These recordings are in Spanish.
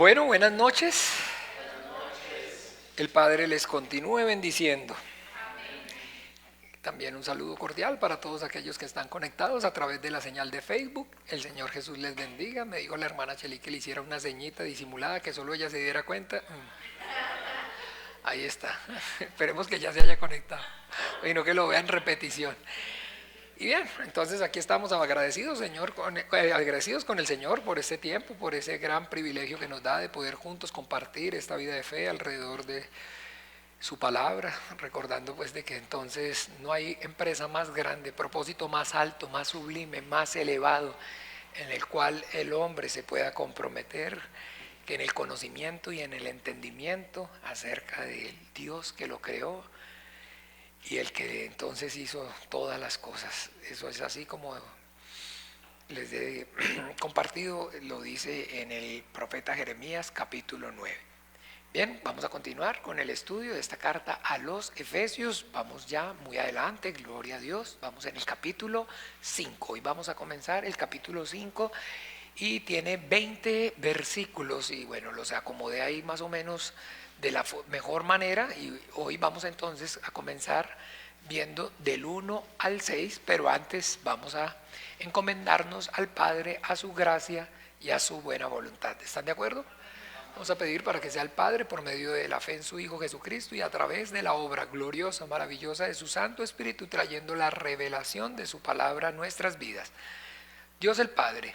Bueno, buenas noches. El Padre les continúe bendiciendo. También un saludo cordial para todos aquellos que están conectados a través de la señal de Facebook. El Señor Jesús les bendiga. Me dijo la hermana Cheli que le hiciera una ceñita disimulada, que solo ella se diera cuenta. Ahí está. Esperemos que ya se haya conectado y no que lo vea en repetición. Y bien, entonces aquí estamos agradecidos, Señor, agradecidos con el Señor por este tiempo, por ese gran privilegio que nos da de poder juntos compartir esta vida de fe alrededor de su palabra, recordando pues de que entonces no hay empresa más grande, propósito más alto, más sublime, más elevado, en el cual el hombre se pueda comprometer que en el conocimiento y en el entendimiento acerca del Dios que lo creó y el que entonces hizo todas las cosas. Eso es así como les he compartido, lo dice en el profeta Jeremías capítulo 9. Bien, vamos a continuar con el estudio de esta carta a los Efesios. Vamos ya muy adelante, gloria a Dios. Vamos en el capítulo 5. Hoy vamos a comenzar el capítulo 5 y tiene 20 versículos y bueno, los acomodé ahí más o menos de la mejor manera y hoy vamos entonces a comenzar viendo del 1 al 6, pero antes vamos a encomendarnos al Padre, a su gracia y a su buena voluntad. ¿Están de acuerdo? Vamos a pedir para que sea el Padre por medio de la fe en su Hijo Jesucristo y a través de la obra gloriosa, maravillosa de su Santo Espíritu, trayendo la revelación de su palabra a nuestras vidas. Dios el Padre,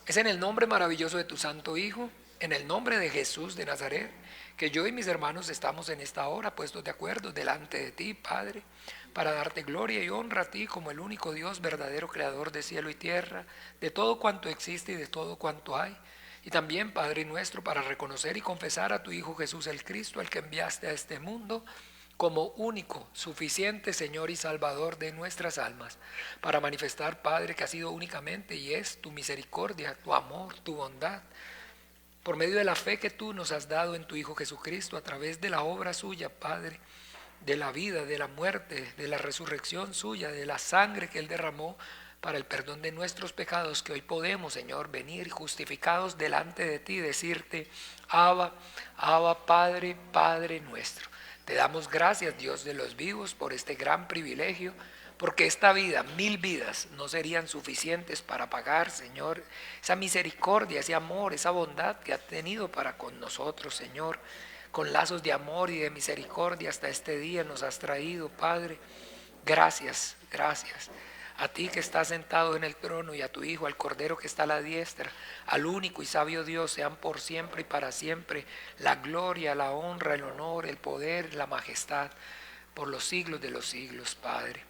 es en el nombre maravilloso de tu Santo Hijo, en el nombre de Jesús de Nazaret, que yo y mis hermanos estamos en esta hora puestos de acuerdo delante de ti, Padre, para darte gloria y honra a ti como el único Dios verdadero, creador de cielo y tierra, de todo cuanto existe y de todo cuanto hay. Y también, Padre nuestro, para reconocer y confesar a tu Hijo Jesús el Cristo, el que enviaste a este mundo, como único, suficiente Señor y Salvador de nuestras almas, para manifestar, Padre, que ha sido únicamente y es tu misericordia, tu amor, tu bondad, por medio de la fe que tú nos has dado en tu Hijo Jesucristo, a través de la obra suya, Padre, de la vida, de la muerte, de la resurrección suya, de la sangre que Él derramó para el perdón de nuestros pecados, que hoy podemos, Señor, venir justificados delante de ti y decirte, Abba, Abba, Padre, Padre nuestro. Te damos gracias, Dios de los vivos, por este gran privilegio, porque esta vida, 1000 vidas, no serían suficientes para pagar, Señor, esa misericordia, ese amor, esa bondad que has tenido para con nosotros, Señor. Con lazos de amor y de misericordia hasta este día nos has traído, Padre. Gracias, gracias. A ti que estás sentado en el trono y a tu Hijo, al Cordero que está a la diestra, al único y sabio Dios, sean por siempre y para siempre la gloria, la honra, el honor, el poder, la majestad, por los siglos de los siglos, Padre.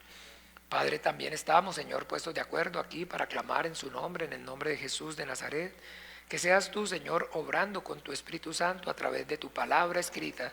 Padre, también estamos, Señor, puestos de acuerdo aquí para clamar en su nombre, en el nombre de Jesús de Nazaret. Que seas tú, Señor, obrando con tu Espíritu Santo a través de tu palabra escrita,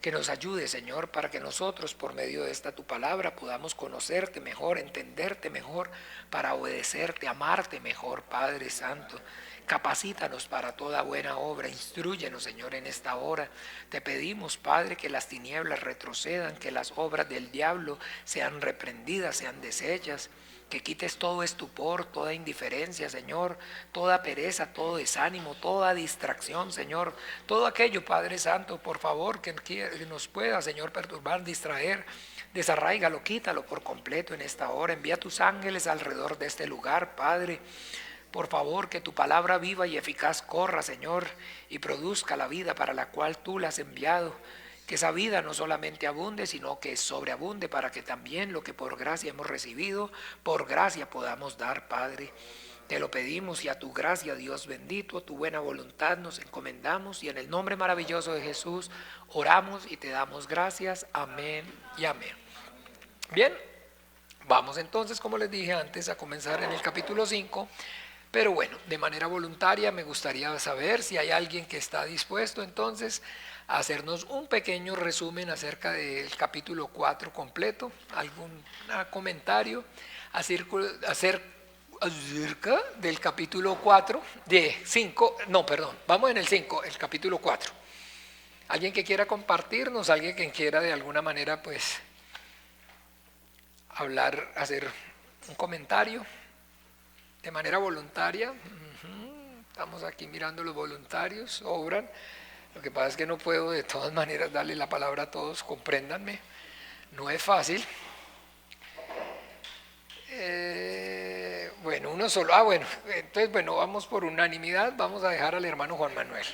que nos ayude, Señor, para que nosotros, por medio de esta tu palabra, podamos conocerte mejor, entenderte mejor, para obedecerte, amarte mejor, Padre Santo. Capacítanos para toda buena obra, instrúyenos, Señor, en esta hora. Te pedimos, Padre, que las tinieblas retrocedan, que las obras del diablo sean reprendidas, sean deshechas. Que quites todo estupor, toda indiferencia, Señor, toda pereza, todo desánimo, toda distracción, Señor. Todo aquello, Padre Santo, por favor, que nos pueda, Señor, perturbar, distraer. Desarráigalo, quítalo por completo en esta hora. Envía tus ángeles alrededor de este lugar, Padre. Por favor, que tu palabra viva y eficaz corra, Señor, y produzca la vida para la cual tú la has enviado. Que esa vida no solamente abunde, sino que sobreabunde para que también lo que por gracia hemos recibido, por gracia podamos dar, Padre. Te lo pedimos y a tu gracia, Dios bendito, a tu buena voluntad nos encomendamos y en el nombre maravilloso de Jesús oramos y te damos gracias. Amén y amén. Bien, vamos entonces, como les dije antes, a comenzar en el capítulo 5. Pero bueno, de manera voluntaria me gustaría saber si hay alguien que está dispuesto entonces a hacernos un pequeño resumen acerca del capítulo 4 completo, algún comentario acerca del capítulo 4, de 5, no, perdón, vamos en el 5, el capítulo 4. Alguien que quiera compartirnos, alguien que quiera de alguna manera pues hablar, hacer un comentario de manera voluntaria. Estamos aquí mirando los voluntarios, obran. Lo que pasa es que no puedo de todas maneras darle la palabra a todos, compréndanme. No es fácil. Bueno, uno solo. Bueno, entonces, bueno, vamos por unanimidad, vamos a dejar al hermano Juan Manuel.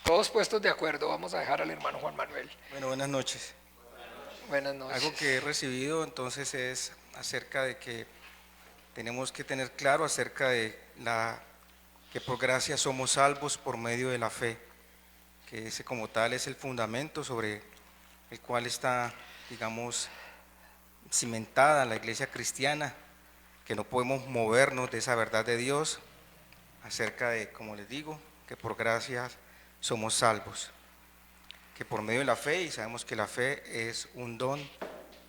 Todos puestos de acuerdo, vamos a dejar al hermano Juan Manuel. Bueno, buenas noches. Buenas noches. Algo que he recibido entonces es acerca de que tenemos que tener claro acerca de que por gracia somos salvos por medio de la fe, que ese como tal es el fundamento sobre el cual está, digamos, cimentada la iglesia cristiana, que no podemos movernos de esa verdad de Dios, acerca de, como les digo, que por gracia somos salvos, que por medio de la fe, y sabemos que la fe es un don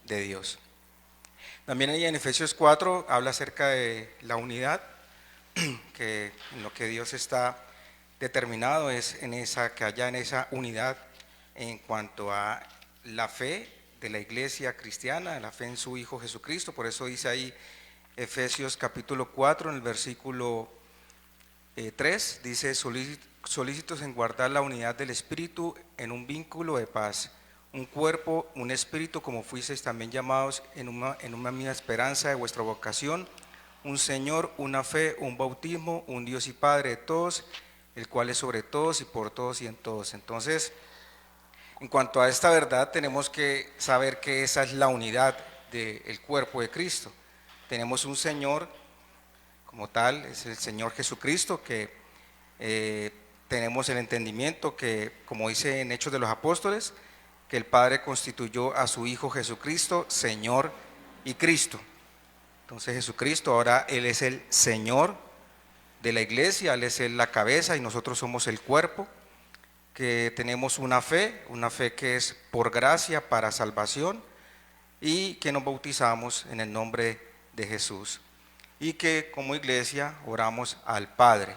de Dios. También ahí en Efesios 4 habla acerca de la unidad, que en lo que Dios está determinado es que haya en esa unidad en cuanto a la fe de la iglesia cristiana, la fe en su Hijo Jesucristo. Por eso dice ahí Efesios capítulo 4 en el versículo 3, dice: solícitos en guardar la unidad del Espíritu en un vínculo de paz, un cuerpo, un espíritu, como fuisteis también llamados en una misma esperanza de vuestra vocación, un Señor, una fe, un bautismo, un Dios y Padre de todos, el cual es sobre todos y por todos y en todos. Entonces, en cuanto a esta verdad, tenemos que saber que esa es la unidad del cuerpo de Cristo. Tenemos un Señor como tal, es el Señor Jesucristo, que tenemos el entendimiento que, como dice en Hechos de los Apóstoles, que el Padre constituyó a su Hijo Jesucristo Señor y Cristo. Entonces Jesucristo ahora Él es el Señor de la iglesia, Él es la cabeza y nosotros somos el cuerpo, que tenemos una fe que es por gracia para salvación, y que nos bautizamos en el nombre de Jesús, y que como iglesia oramos al Padre,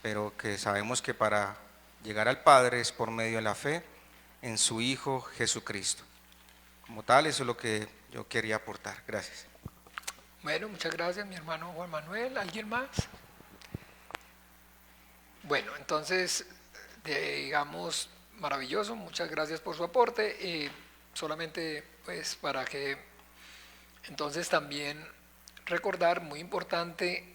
pero que sabemos que para llegar al Padre es por medio de la fe en su Hijo Jesucristo. Como tal, eso es lo que yo quería aportar. Gracias. Bueno, muchas gracias, mi hermano Juan Manuel. ¿Alguien más? Bueno, entonces, digamos, maravilloso, muchas gracias por su aporte. Solamente pues para que entonces también recordar, muy importante,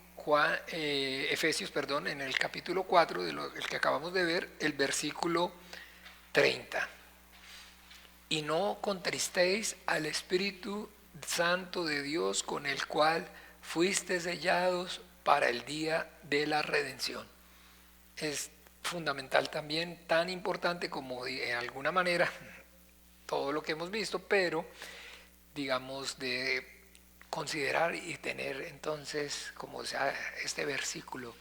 Efesios, perdón, en el capítulo 4, el que acabamos de ver, el versículo 30. Y no contristéis al Espíritu Santo de Dios, con el cual fuiste sellados para el día de la redención. Es fundamental también, tan importante como de alguna manera todo lo que hemos visto, pero digamos de considerar y tener entonces, como sea este versículo,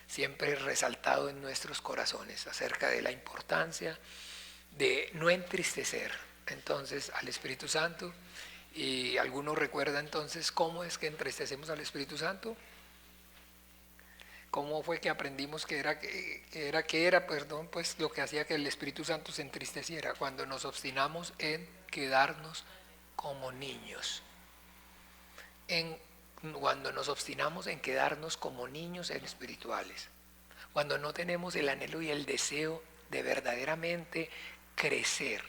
siempre resaltado en nuestros corazones acerca de la importancia de no entristecer entonces al Espíritu Santo. Y alguno recuerda entonces cómo es que entristecemos al Espíritu Santo, cómo fue que aprendimos que era pues lo que hacía que el Espíritu Santo se entristeciera, cuando nos obstinamos en quedarnos como niños, cuando nos obstinamos en quedarnos como niños espirituales, cuando no tenemos el anhelo y el deseo de verdaderamente crecer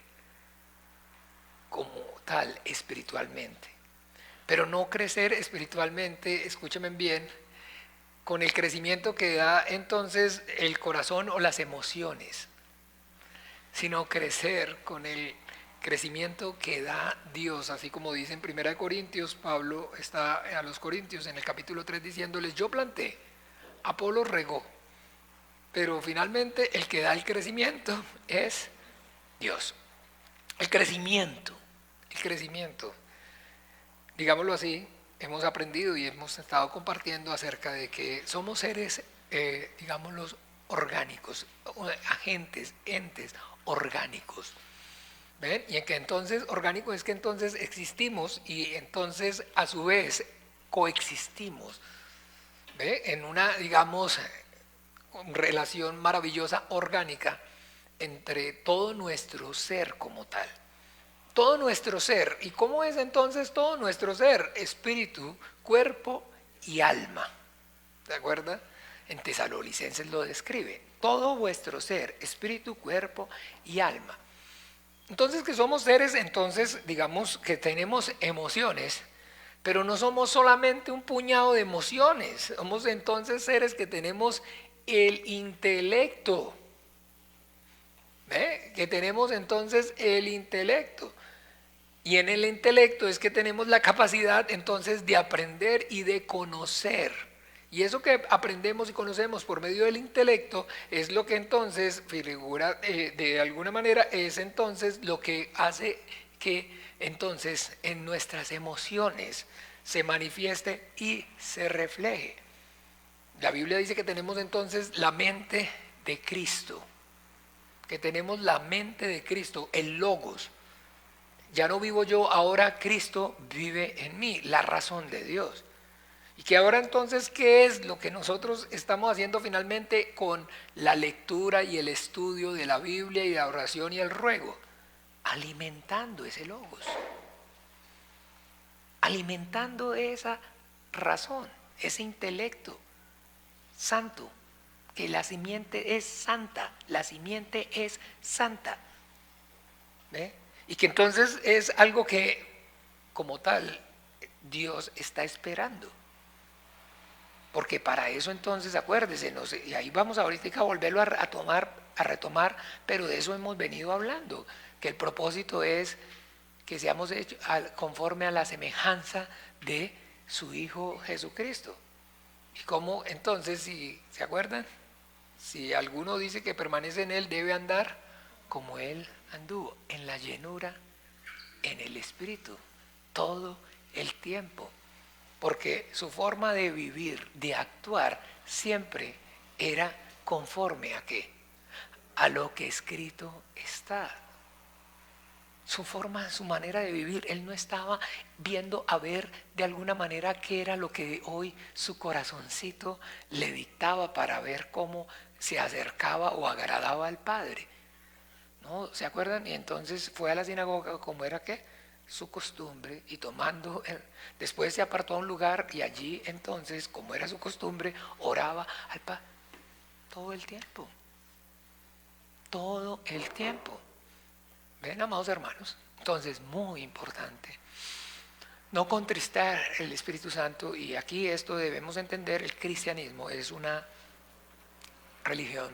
como tal espiritualmente, pero no crecer espiritualmente, escúchenme bien, con el crecimiento que da entonces el corazón o las emociones, sino crecer con el crecimiento que da Dios, así como dice en 1 Corintios, Pablo está a los Corintios en el capítulo 3 diciéndoles: yo planté, Apolo regó, pero finalmente el que da el crecimiento es Dios. El crecimiento, digámoslo así, hemos aprendido y hemos estado compartiendo acerca de que somos seres, digámoslo, orgánicos, agentes, entes orgánicos. ¿Ven? Y en que entonces, orgánico es que entonces existimos y entonces a su vez coexistimos. ¿Ve? En una, digamos, relación maravillosa, orgánica, entre todo nuestro ser como tal. Todo nuestro ser. ¿Y cómo es entonces todo nuestro ser? Espíritu, cuerpo y alma. ¿De acuerdo? En Tesalonicenses lo describe. Todo vuestro ser, espíritu, cuerpo y alma. Entonces que somos seres, entonces digamos que tenemos emociones, pero no somos solamente un puñado de emociones. Somos entonces seres que tenemos el intelecto. ¿Ve? Que tenemos entonces el intelecto. Y en el intelecto es que tenemos la capacidad entonces de aprender y de conocer. Y eso que aprendemos y conocemos por medio del intelecto es lo que entonces figura de alguna manera, es entonces lo que hace que entonces en nuestras emociones se manifieste y se refleje. La Biblia dice que tenemos entonces la mente de Cristo, que tenemos la mente de Cristo, el Logos. Ya no vivo yo, ahora Cristo vive en mí, la razón de Dios. Y que ahora entonces, ¿qué es lo que nosotros estamos haciendo finalmente con la lectura y el estudio de la Biblia y la oración y el ruego? Alimentando ese Logos, alimentando esa razón, ese intelecto santo, que la simiente es santa, la simiente es santa. ¿Ve? Y que entonces es algo que, como tal, Dios está esperando. Porque para eso entonces, acuérdese, no sé, y ahí vamos ahorita a volverlo a retomar, pero de eso hemos venido hablando, que el propósito es que seamos hechos conforme a la semejanza de su Hijo Jesucristo. Y cómo entonces, si se acuerdan, si alguno dice que permanece en Él, debe andar como Él anduvo, en la llenura, en el Espíritu, todo el tiempo. Porque su forma de vivir, de actuar, siempre era conforme a ¿qué? A lo que escrito está. Su forma, su manera de vivir, él no estaba viendo a ver de alguna manera qué era lo que hoy su corazoncito le dictaba para ver cómo se acercaba o agradaba al Padre. ¿No? ¿Se acuerdan? Y entonces fue a la sinagoga como era ¿qué? Su costumbre, y tomando, después se apartó a un lugar y allí entonces, como era su costumbre, oraba al Padre todo el tiempo. Todo el tiempo. ¿Ven, amados hermanos? Entonces, muy importante. No contristar el Espíritu Santo, y aquí esto debemos entender, el cristianismo es una religión,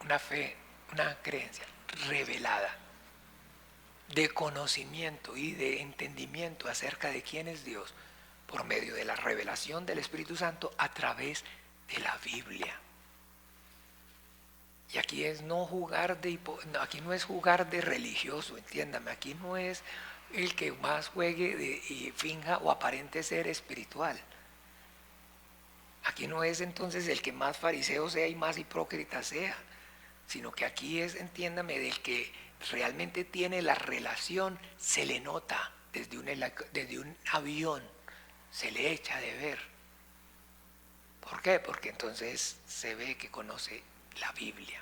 una fe, una creencia revelada, de conocimiento y de entendimiento acerca de quién es Dios por medio de la revelación del Espíritu Santo a través de la Biblia. Y aquí es no jugar aquí no es jugar de religioso, entiéndame, aquí no es el que más juegue y finja o aparente ser espiritual. Aquí no es entonces el que más fariseo sea y más hipócrita sea, sino que aquí es, entiéndame, del que realmente tiene la relación, se le nota desde un avión, se le echa de ver. ¿Por qué? Porque entonces se ve que conoce la Biblia,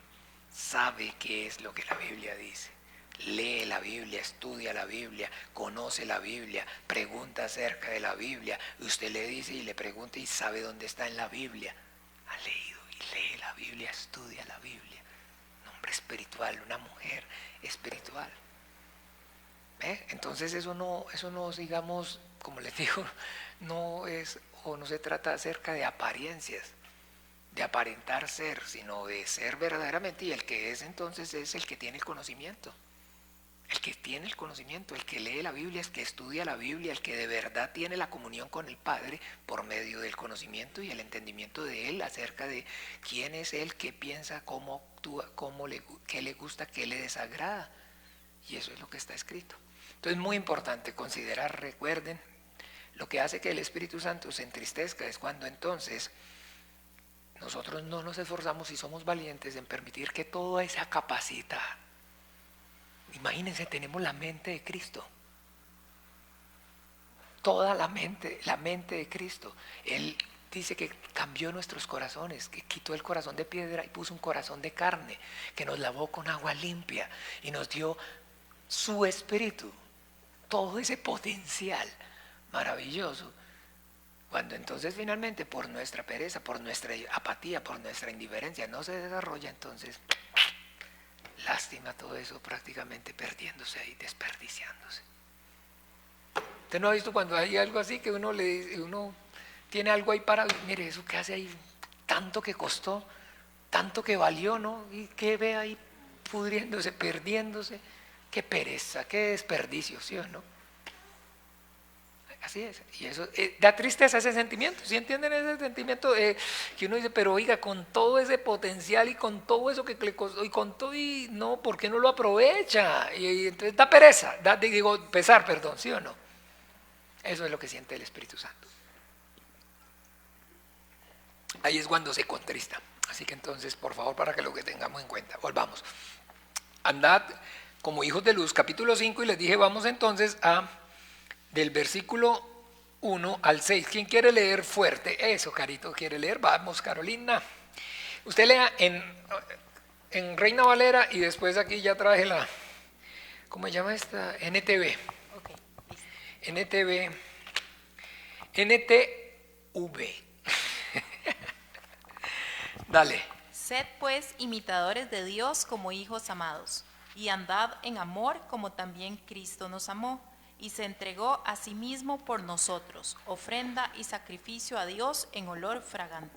sabe qué es lo que la Biblia dice, lee la Biblia, estudia la Biblia, conoce la Biblia, pregunta acerca de la Biblia. Usted le dice y le pregunta y sabe dónde está en la Biblia. Ha leído y lee la Biblia, estudia la Biblia. Un hombre espiritual, una mujer espiritual. ¿Ve? Entonces eso no digamos, como les digo, no es o no se trata acerca de apariencias, de aparentar ser, sino de ser verdaderamente, y el que es entonces es el que tiene el conocimiento. El que tiene el conocimiento, el que lee la Biblia, el que estudia la Biblia, el que de verdad tiene la comunión con el Padre por medio del conocimiento y el entendimiento de Él acerca de quién es Él, qué piensa, cómo actúa, qué le gusta, qué le desagrada. Y eso es lo que está escrito. Entonces es muy importante considerar, recuerden, lo que hace que el Espíritu Santo se entristezca es cuando entonces nosotros no nos esforzamos y somos valientes en permitir que toda esa capacidad. Imagínense, tenemos la mente de Cristo. Toda la mente de Cristo. Él dice que cambió nuestros corazones, que quitó el corazón de piedra y puso un corazón de carne, que nos lavó con agua limpia y nos dio su espíritu. Todo ese potencial maravilloso Cuando entonces finalmente por nuestra pereza, por nuestra apatía, por nuestra indiferencia no se desarrolla, entonces lástima todo eso prácticamente perdiéndose ahí, desperdiciándose. ¿Usted no ha visto cuando hay algo así que uno tiene algo ahí para, mire eso que hace ahí, tanto que costó, tanto que valió, ¿no? Y que ve ahí pudriéndose, perdiéndose, qué pereza, qué desperdicio, ¿sí o no? Así es, y eso da tristeza ese sentimiento, ¿sí entienden ese sentimiento? Que uno dice, pero oiga, con todo ese potencial y con todo eso que le costó, y con todo, y no, ¿por qué no lo aprovecha? Y entonces da pereza, pesar, perdón, ¿sí o no? Eso es lo que siente el Espíritu Santo. Ahí es cuando se contrista. Así que entonces, por favor, para que lo que tengamos en cuenta, volvamos. Andad como hijos de luz, capítulo 5, y les dije, vamos entonces del versículo 1 al 6. ¿Quién quiere leer fuerte? Eso, Carito, ¿quiere leer? Vamos, Carolina. Usted lea en Reina Valera y después aquí ya traje ¿cómo se llama esta? NTV. Ok, listo. NTV. Dale. Sed pues imitadores de Dios como hijos amados, y andad en amor como también Cristo nos amó, y se entregó a sí mismo por nosotros, ofrenda y sacrificio a Dios en olor fragante.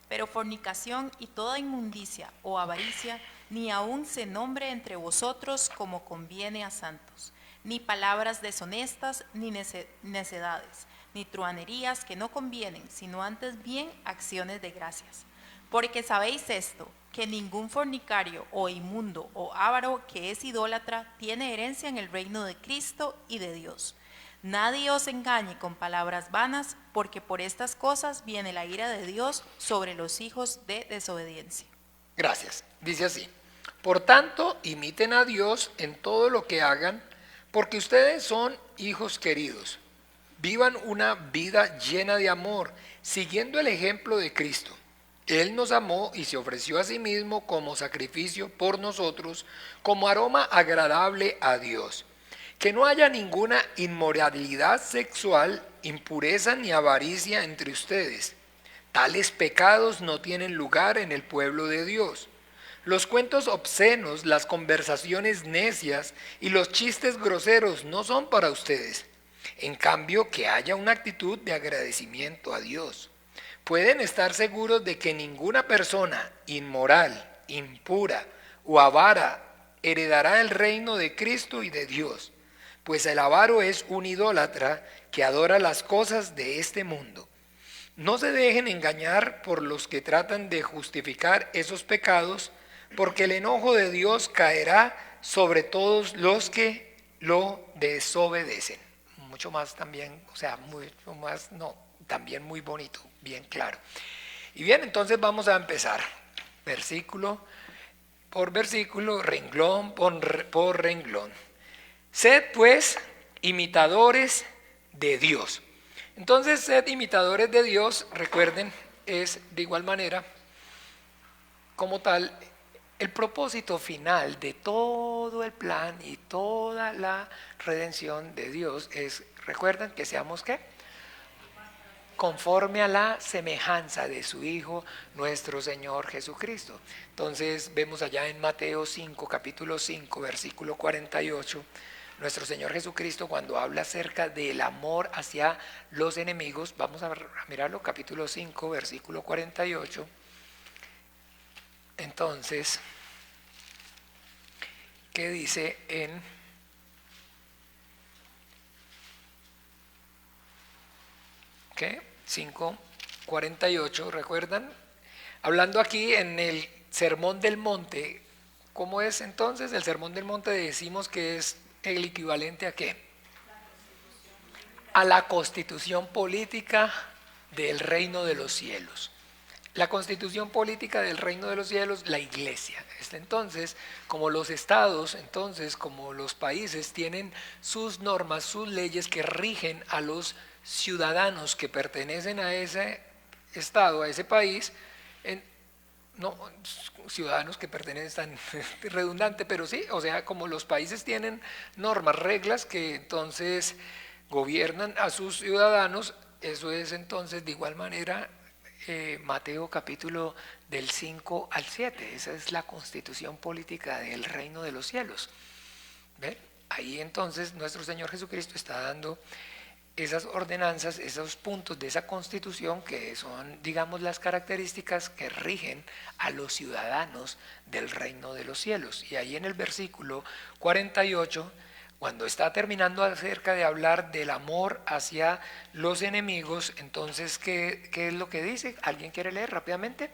Pero fornicación y toda inmundicia o avaricia ni aun se nombre entre vosotros como conviene a santos, ni palabras deshonestas, ni necedades, ni truhanerías que no convienen, sino antes bien acciones de gracias. Porque sabéis esto, que ningún fornicario o inmundo o avaro que es idólatra tiene herencia en el reino de Cristo y de Dios. Nadie os engañe con palabras vanas, porque por estas cosas viene la ira de Dios sobre los hijos de desobediencia. Gracias. Dice así: por tanto, imiten a Dios en todo lo que hagan, porque ustedes son hijos queridos. Vivan una vida llena de amor, siguiendo el ejemplo de Cristo. Él nos amó y se ofreció a sí mismo como sacrificio por nosotros, como aroma agradable a Dios. Que no haya ninguna inmoralidad sexual, impureza ni avaricia entre ustedes. Tales pecados no tienen lugar en el pueblo de Dios. Los cuentos obscenos, las conversaciones necias y los chistes groseros no son para ustedes. En cambio, que haya una actitud de agradecimiento a Dios. Pueden estar seguros de que ninguna persona inmoral, impura o avara heredará el reino de Cristo y de Dios, pues el avaro es un idólatra que adora las cosas de este mundo. No se dejen engañar por los que tratan de justificar esos pecados, porque el enojo de Dios caerá sobre todos los que lo desobedecen. Mucho más también, también muy bonito, bien claro. Y bien, entonces vamos a empezar, versículo por versículo, renglón por renglón. Sed pues imitadores de Dios. Entonces, sed imitadores de Dios, recuerden, es de igual manera, como tal, el propósito final de todo el plan y toda la redención de Dios es, recuerden, que seamos ¿qué? Conforme a la semejanza de su Hijo, nuestro Señor Jesucristo. Entonces vemos allá en Mateo 5, capítulo 5, versículo 48, nuestro Señor Jesucristo cuando habla acerca del amor hacia los enemigos. Vamos a mirarlo, capítulo 5, versículo 48. Entonces, ¿qué dice en qué? 5:48, ¿recuerdan? Hablando aquí en el Sermón del Monte. ¿Cómo es entonces? El Sermón del Monte decimos que es el equivalente ¿a qué? A la constitución política del reino de los cielos. La constitución política del reino de los cielos, la iglesia. Entonces, como los estados, entonces, como los países tienen sus normas, sus leyes que rigen a los ciudadanos que pertenecen a ese estado, a ese país, no ciudadanos que pertenecen, tan redundante, pero sí, o sea, como los países tienen normas, reglas que entonces gobiernan a sus ciudadanos, Eso es entonces de igual manera Mateo capítulo del 5 al 7. Esa es la constitución política del reino de los cielos. ¿Ven? Ahí entonces nuestro Señor Jesucristo está dando esas ordenanzas, esos puntos de esa constitución que son, digamos, las características que rigen a los ciudadanos del reino de los cielos. Y ahí en el versículo 48, cuando está terminando acerca de hablar del amor hacia los enemigos, entonces, ¿qué es lo que dice? ¿Alguien quiere leer rápidamente?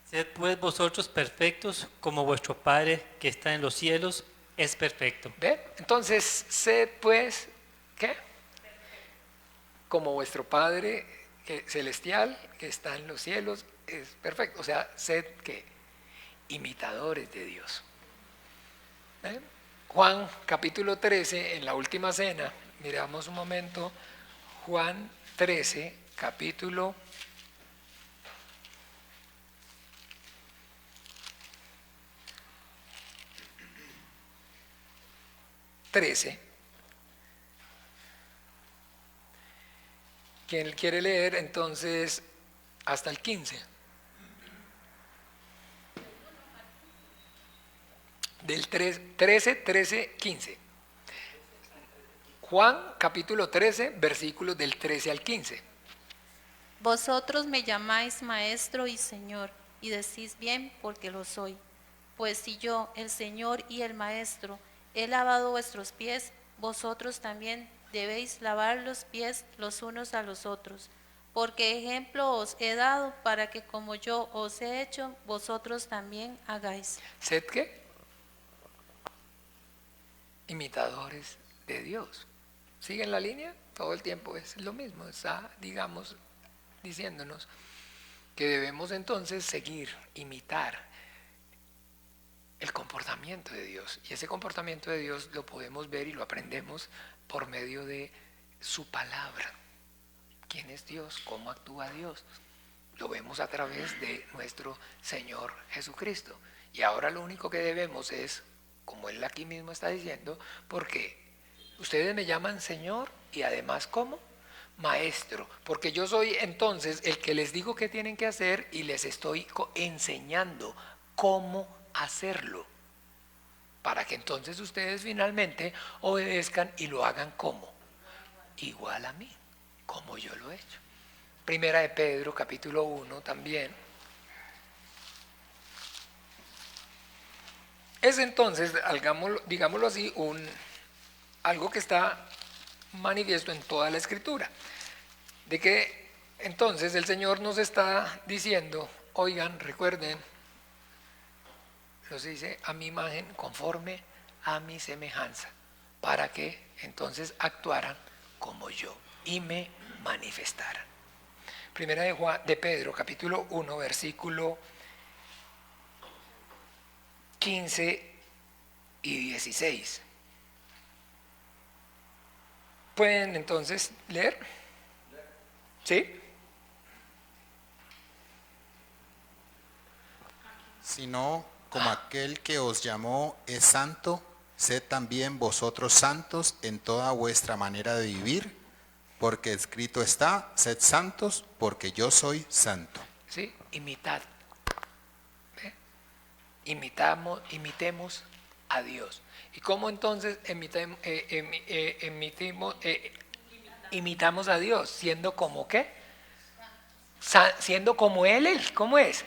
Sed pues vosotros perfectos, como vuestro Padre que está en los cielos es perfecto. ¿Ve? Entonces, sed pues, ¿qué? Como vuestro Padre celestial que está en los cielos es perfecto. O sea, sed, ¿qué? Imitadores de Dios. ¿Ve? Juan capítulo 13, en la última cena, miramos un momento, Juan 13, capítulo 13. ¿Quién quiere leer entonces hasta el 15? Del 13, 15. Juan capítulo 13, versículos del 13 al 15. Vosotros me llamáis maestro y señor, y decís bien porque lo soy. Pues si yo, el Señor y el maestro, he lavado vuestros pies, vosotros también debéis lavar los pies los unos a los otros. Porque ejemplo os he dado para que como yo os he hecho, vosotros también hagáis. ¿Sed qué? Imitadores de Dios. ¿Siguen la línea? Todo el tiempo es lo mismo. Está, digamos, diciéndonos que debemos entonces seguir, imitar el comportamiento de Dios. Y ese comportamiento de Dios lo podemos ver y lo aprendemos por medio de su palabra. ¿Quién es Dios? ¿Cómo actúa Dios? Lo vemos a través de nuestro Señor Jesucristo. Y ahora lo único que debemos es, como Él aquí mismo está diciendo, porque ustedes me llaman Señor y además ¿cómo? Maestro, porque yo soy entonces el que les digo qué tienen que hacer y les estoy enseñando cómo hacerlo, para que entonces ustedes finalmente obedezcan y lo hagan como igual a mí, como yo lo he hecho. Primera de Pedro capítulo 1 también. Es entonces, digámoslo así, algo que está manifiesto en toda la Escritura, de que entonces el Señor nos está diciendo, oigan, recuerden, nos dice a mi imagen conforme a mi semejanza, para que entonces actuaran como yo y me manifestaran. Primera de Pedro, capítulo 1, versículo 15 y 16. ¿Pueden entonces leer? ¿Sí? Sino como aquel que os llamó es santo, sed también vosotros santos en toda vuestra manera de vivir, porque escrito está, sed santos, porque yo soy santo. ¿Sí? Imitad. ¿Ve? Imitemos a Dios. ¿Y cómo entonces imitamos a Dios? ¿Siendo como qué? Siendo como Él, ¿cómo es?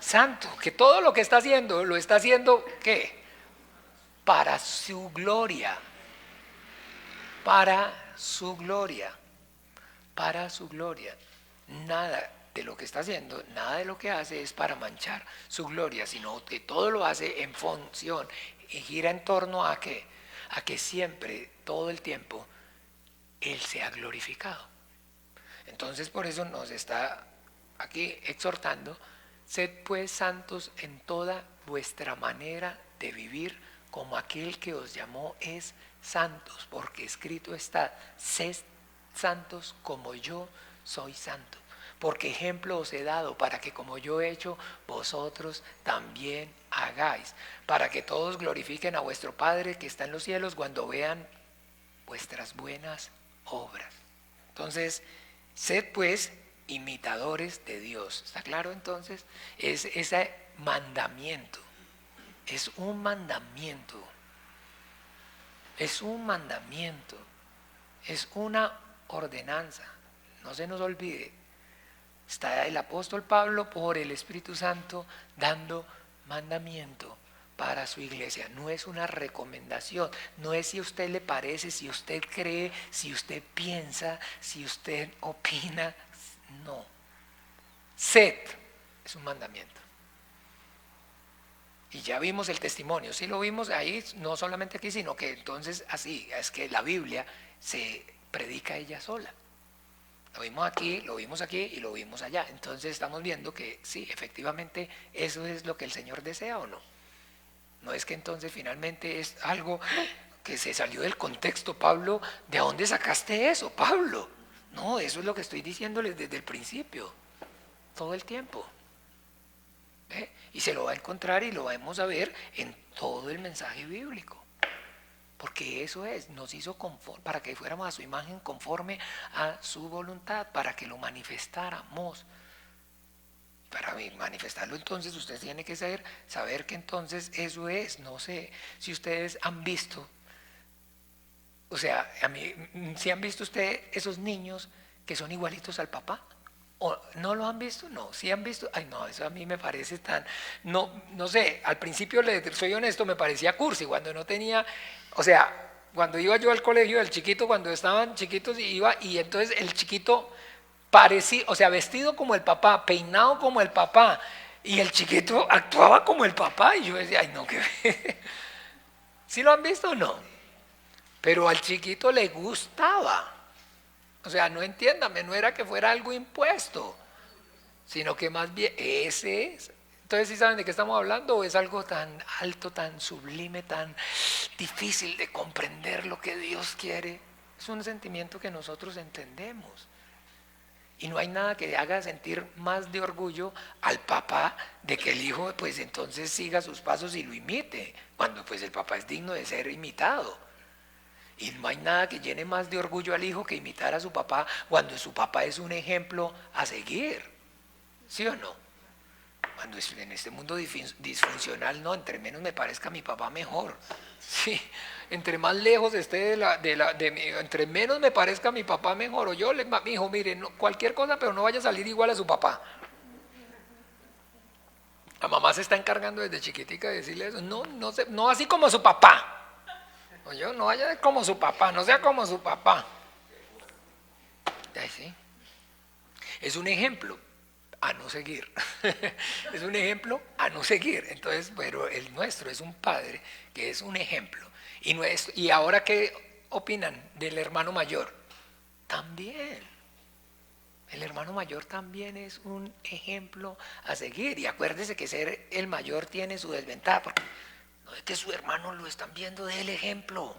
Santo, que todo lo que está haciendo, lo está haciendo, ¿qué? Para su gloria. Para su gloria. Para su gloria. Nada de lo que está haciendo, nada de lo que hace es para manchar su gloria, sino que todo lo hace en función y gira en torno a que siempre, todo el tiempo, Él sea glorificado. Entonces por eso nos está aquí exhortando, sed pues santos en toda vuestra manera de vivir, como aquel que os llamó es santos, porque escrito está, sed santos como yo soy santo. Porque ejemplo os he dado para que como yo he hecho, vosotros también hagáis, para que todos glorifiquen a vuestro Padre que está en los cielos cuando vean vuestras buenas obras. Entonces, sed pues imitadores de Dios. ¿Está claro entonces? Es ese mandamiento. Es un mandamiento. Es un mandamiento. Es una ordenanza. No se nos olvide. Está el apóstol Pablo por el Espíritu Santo dando mandamiento para su iglesia. No es una recomendación, no es si a usted le parece, si usted cree, si usted piensa, si usted opina. No. Sed es un mandamiento. Y ya vimos el testimonio, sí lo vimos ahí, no solamente aquí, sino que entonces así, es que la Biblia se predica ella sola. Lo vimos aquí y lo vimos allá. Entonces estamos viendo que sí, efectivamente eso es lo que el Señor desea o no. No es que entonces finalmente es algo que se salió del contexto. Pablo, ¿de dónde sacaste eso, Pablo? No, eso es lo que estoy diciéndoles desde el principio, todo el tiempo. Y se lo va a encontrar y lo vamos a ver en todo el mensaje bíblico. Porque eso es, nos hizo conforme, para que fuéramos a su imagen conforme a su voluntad, para que lo manifestáramos. Para manifestarlo entonces usted tiene que saber que entonces eso es, no sé si ustedes han visto, o sea, si han visto ustedes esos niños que son igualitos al papá. ¿O no lo han visto? No, sí han visto. Ay, no, eso a mí me parece tan, no sé, al principio soy honesto, me parecía cursi cuando no tenía, o sea, cuando iba yo al colegio, el chiquito, cuando estaban chiquitos, iba y entonces el chiquito parecía, o sea, vestido como el papá, peinado como el papá, y el chiquito actuaba como el papá, y yo decía, ay, no, que ¿sí lo han visto o no? Pero al chiquito le gustaba. O sea, no entiéndame, no era que fuera algo impuesto, sino que más bien ese es. Entonces, ¿sí saben de qué estamos hablando? ¿O es algo tan alto, tan sublime, tan difícil de comprender lo que Dios quiere? Es un sentimiento que nosotros entendemos. Y no hay nada que haga sentir más de orgullo al papá de que el hijo pues entonces siga sus pasos y lo imite, cuando pues el papá es digno de ser imitado. Y no hay nada que llene más de orgullo al hijo que imitar a su papá cuando su papá es un ejemplo a seguir. ¿Sí o no? Cuando en este mundo disfuncional, no, entre menos me parezca mi papá mejor. Sí, entre más lejos esté entre menos me parezca mi papá mejor. O yo mi hijo, mire, no, cualquier cosa, pero no vaya a salir igual a su papá. La mamá se está encargando desde chiquitica de decirle eso. No así como su papá. Oye, no vaya como su papá, no sea como su papá. Ay, sí. Es un ejemplo a no seguir. Es un ejemplo a no seguir. Entonces, pero el nuestro es un padre que es un ejemplo. Y ahora, ¿qué opinan del hermano mayor? También. El hermano mayor también es un ejemplo a seguir. Y acuérdese que ser el mayor tiene su desventaja, porque no es que su hermano lo están viendo, del ejemplo.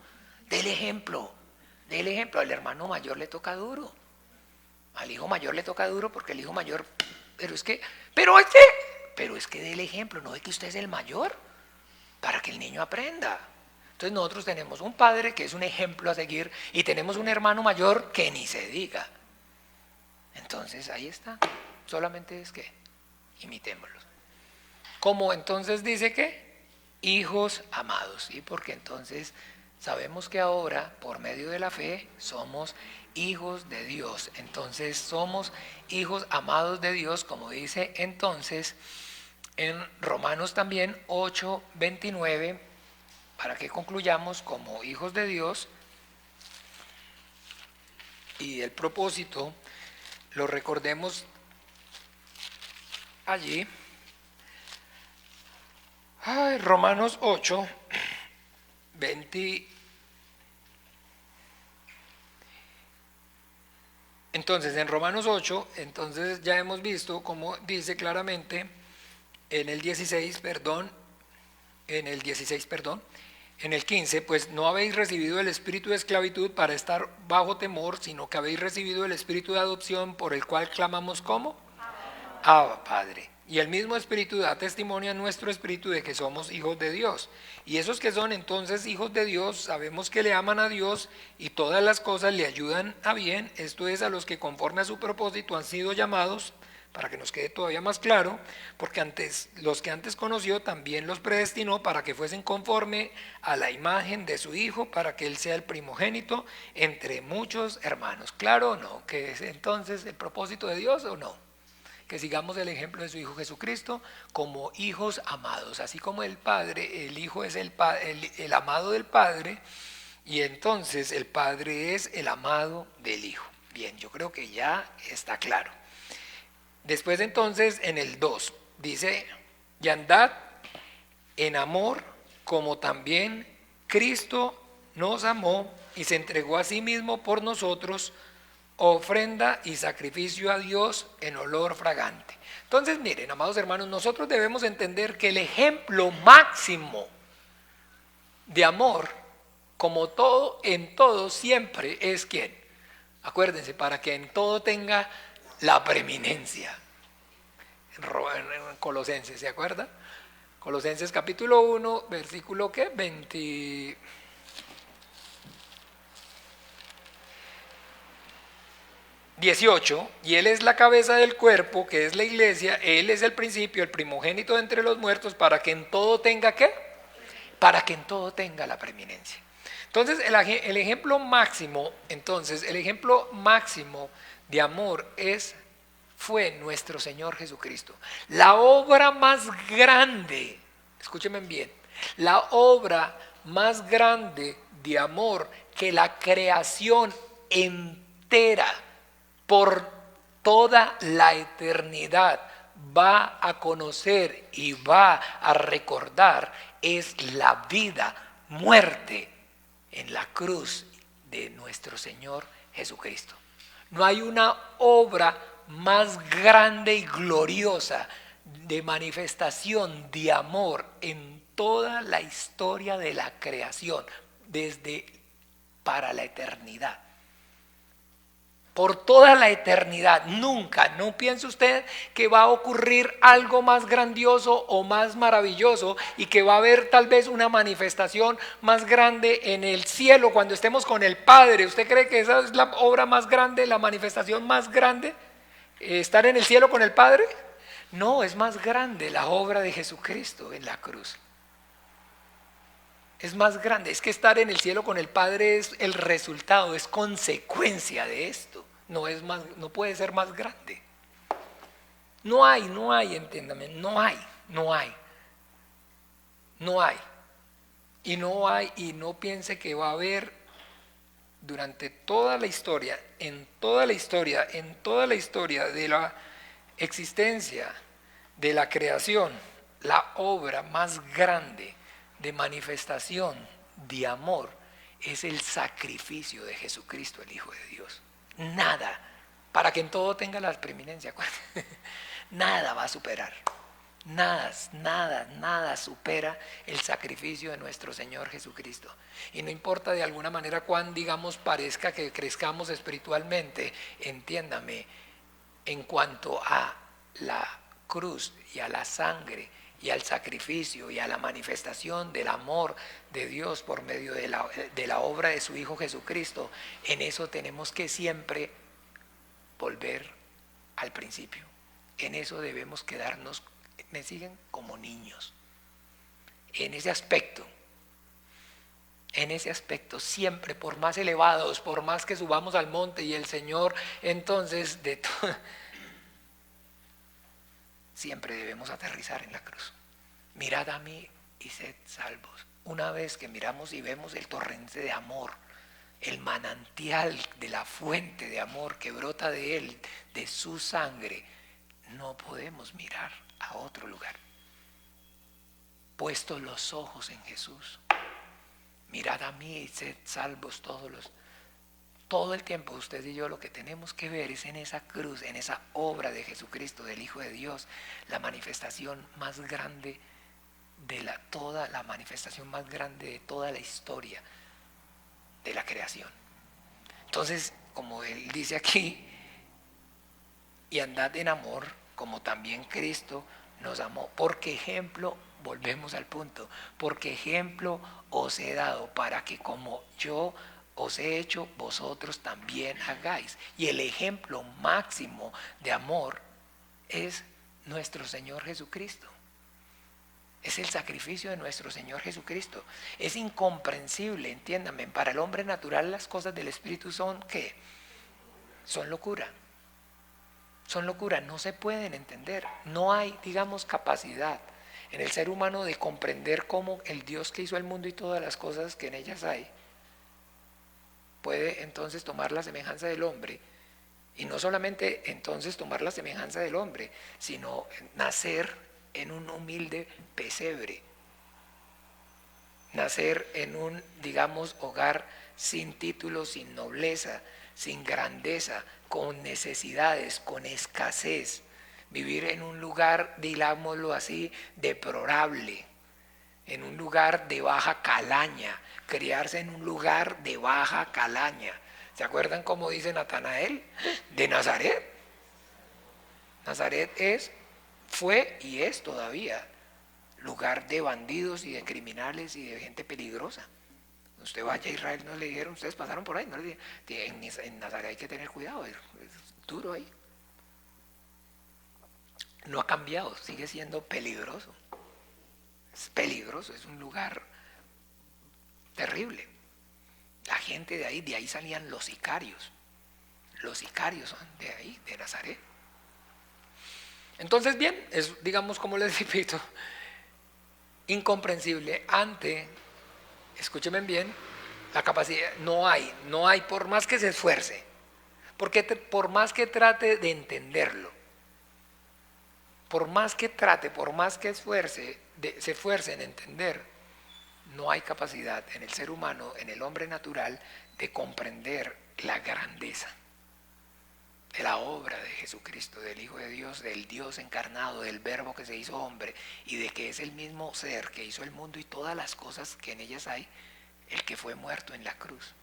Al hermano mayor le toca duro. Al hijo mayor le toca duro porque el hijo mayor, pero es que del ejemplo, no es que usted es el mayor, para que el niño aprenda. Entonces nosotros tenemos un padre que es un ejemplo a seguir y tenemos un hermano mayor que ni se diga. Entonces ahí está, solamente es que imitémoslos. Como entonces dice que hijos amados, ¿sí? Porque entonces sabemos que ahora por medio de la fe somos hijos de Dios. Entonces somos hijos amados de Dios, como dice entonces en Romanos también 8:29, para que concluyamos como hijos de Dios. Y el propósito lo recordemos allí. Romanos 8, 20. Entonces, en Romanos 8, entonces ya hemos visto cómo dice claramente en el 16, en el 15, pues no habéis recibido el espíritu de esclavitud para estar bajo temor, sino que habéis recibido el espíritu de adopción por el cual clamamos ¿cómo? Abba, Padre. Y el mismo Espíritu da testimonio a nuestro espíritu de que somos hijos de Dios. Y esos que son entonces hijos de Dios, sabemos que le aman a Dios y todas las cosas le ayudan a bien. Esto es, a los que conforme a su propósito han sido llamados, para que nos quede todavía más claro, porque los que antes conoció también los predestinó para que fuesen conforme a la imagen de su Hijo, para que Él sea el primogénito entre muchos hermanos. ¿Claro o no? ¿Que es entonces el propósito de Dios o no? Que sigamos el ejemplo de su Hijo Jesucristo como hijos amados, así como el Padre, el Hijo es el amado del Padre, y entonces el Padre es el amado del Hijo. Bien, yo creo que ya está claro. Después entonces en el 2 dice, y andad en amor como también Cristo nos amó y se entregó a sí mismo por nosotros, ofrenda y sacrificio a Dios en olor fragante. Entonces miren, amados hermanos, nosotros debemos entender que el ejemplo máximo de amor, como todo, en todo, siempre es ¿quién? Acuérdense, para que en todo tenga la preeminencia. En Colosenses, ¿se acuerda? Colosenses capítulo 1, versículo ¿qué? 18, y Él es la cabeza del cuerpo, que es la iglesia, Él es el principio, el primogénito de entre los muertos, para que en todo tenga ¿qué? Para que en todo tenga la preeminencia. Entonces, el ejemplo máximo, de amor fue nuestro Señor Jesucristo. La obra más grande, escúchenme bien, la obra más grande de amor que la creación entera por toda la eternidad va a conocer y va a recordar es la vida, muerte en la cruz de nuestro Señor Jesucristo. No hay una obra más grande y gloriosa de manifestación de amor en toda la historia de la creación, desde para la eternidad. Por toda la eternidad, nunca, no piense usted que va a ocurrir algo más grandioso o más maravilloso y que va a haber tal vez una manifestación más grande en el cielo cuando estemos con el Padre. ¿Usted cree que esa es la obra más grande, la manifestación más grande? ¿Estar en el cielo con el Padre? No, es más grande la obra de Jesucristo en la cruz. Es más grande, es que estar en el cielo con el Padre es el resultado, es consecuencia de esto. No puede ser más grande. No hay, entiéndame, no hay. Y no piense que va a haber durante toda la historia, en toda la historia de la existencia, de la creación, la obra más grande de manifestación de amor es el sacrificio de Jesucristo, el Hijo de Dios. Nada, para que en todo tenga la preeminencia, nada va a superar, nada supera el sacrificio de nuestro Señor Jesucristo. Y no importa de alguna manera cuán, digamos, parezca que crezcamos espiritualmente, entiéndame, en cuanto a la cruz y a la sangre y al sacrificio y a la manifestación del amor de Dios por medio de la obra de su Hijo Jesucristo, en eso tenemos que siempre volver al principio. En eso debemos quedarnos, me siguen, como niños. En ese aspecto, siempre, por más elevados, por más que subamos al monte y el Señor, entonces, siempre debemos aterrizar en la cruz. Mirad a mí y sed salvos. Una vez que miramos y vemos el torrente de amor, el manantial de la fuente de amor que brota de Él, de su sangre, no podemos mirar a otro lugar. Puestos los ojos en Jesús, mirad a mí y sed salvos todo el tiempo. Usted y yo lo que tenemos que ver es en esa cruz, en esa obra de Jesucristo, del Hijo de Dios, la manifestación más grande la manifestación más grande de toda la historia de la creación. Entonces, como él dice aquí, y andad en amor como también Cristo nos amó. Porque ejemplo, volvemos al punto, porque ejemplo os he dado para que como yo os he hecho, vosotros también hagáis. Y el ejemplo máximo de amor es nuestro Señor Jesucristo. Es el sacrificio de nuestro Señor Jesucristo. Es incomprensible, entiéndanme, para el hombre natural las cosas del Espíritu son ¿qué? Son locura. Son locura, no se pueden entender. No hay, digamos, capacidad en el ser humano de comprender cómo el Dios que hizo el mundo y todas las cosas que en ellas hay puede entonces tomar la semejanza del hombre. Y no solamente entonces tomar la semejanza del hombre, sino nacer en un humilde pesebre, nacer en un, digamos, hogar sin título, sin nobleza, sin grandeza, con necesidades, con escasez, vivir en un lugar, digámoslo así, deplorable, en un lugar de baja calaña, criarse en un lugar de baja calaña. ¿Se acuerdan cómo dice Natanael de Nazaret? Nazaret fue y es todavía lugar de bandidos y de criminales y de gente peligrosa. Usted vaya a Israel, no le dijeron, ustedes pasaron por ahí, no le dijeron, en Nazaret hay que tener cuidado, es duro ahí. No ha cambiado, sigue siendo peligroso. Es peligroso, es un lugar terrible. La gente de ahí salían los sicarios. Los sicarios son de ahí, de Nazaret. Entonces, bien, es, digamos, como les repito, incomprensible ante, escúchenme bien, la capacidad, no hay por más que se esfuerce, porque por más que trate de entenderlo, por más que trate, por más que se esfuerce en entender, no hay capacidad en el ser humano, en el hombre natural, de comprender la grandeza de la obra de Jesucristo, del Hijo de Dios, del Dios encarnado, del Verbo que se hizo hombre, y de que es el mismo ser que hizo el mundo y todas las cosas que en ellas hay, el que fue muerto en la cruz,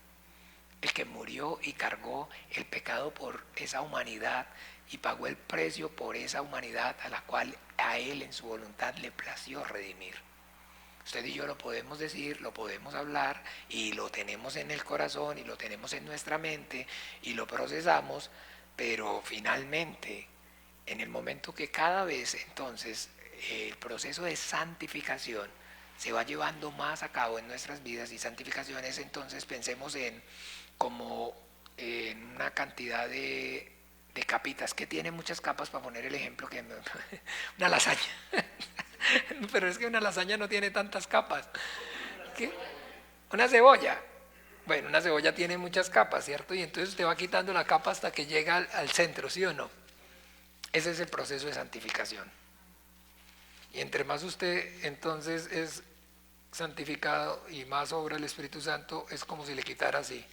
el que murió y cargó el pecado por esa humanidad y pagó el precio por esa humanidad a la cual a él en su voluntad le plació redimir. Usted y yo lo podemos decir, lo podemos hablar y lo tenemos en el corazón y lo tenemos en nuestra mente y lo procesamos, pero finalmente, en el momento que cada vez entonces el proceso de santificación se va llevando más a cabo en nuestras vidas, y santificación es entonces, pensemos en como en una cantidad de capitas, que tiene muchas capas, para poner el ejemplo, que una lasaña. Pero es que una lasaña no tiene tantas capas. ¿Qué? Una cebolla. Bueno, una cebolla tiene muchas capas, ¿cierto? Y entonces usted va quitando la capa hasta que llega al centro, ¿sí o no? Ese es el proceso de santificación. Y entre más usted entonces es santificado y más obra el Espíritu Santo, es como si le quitara así,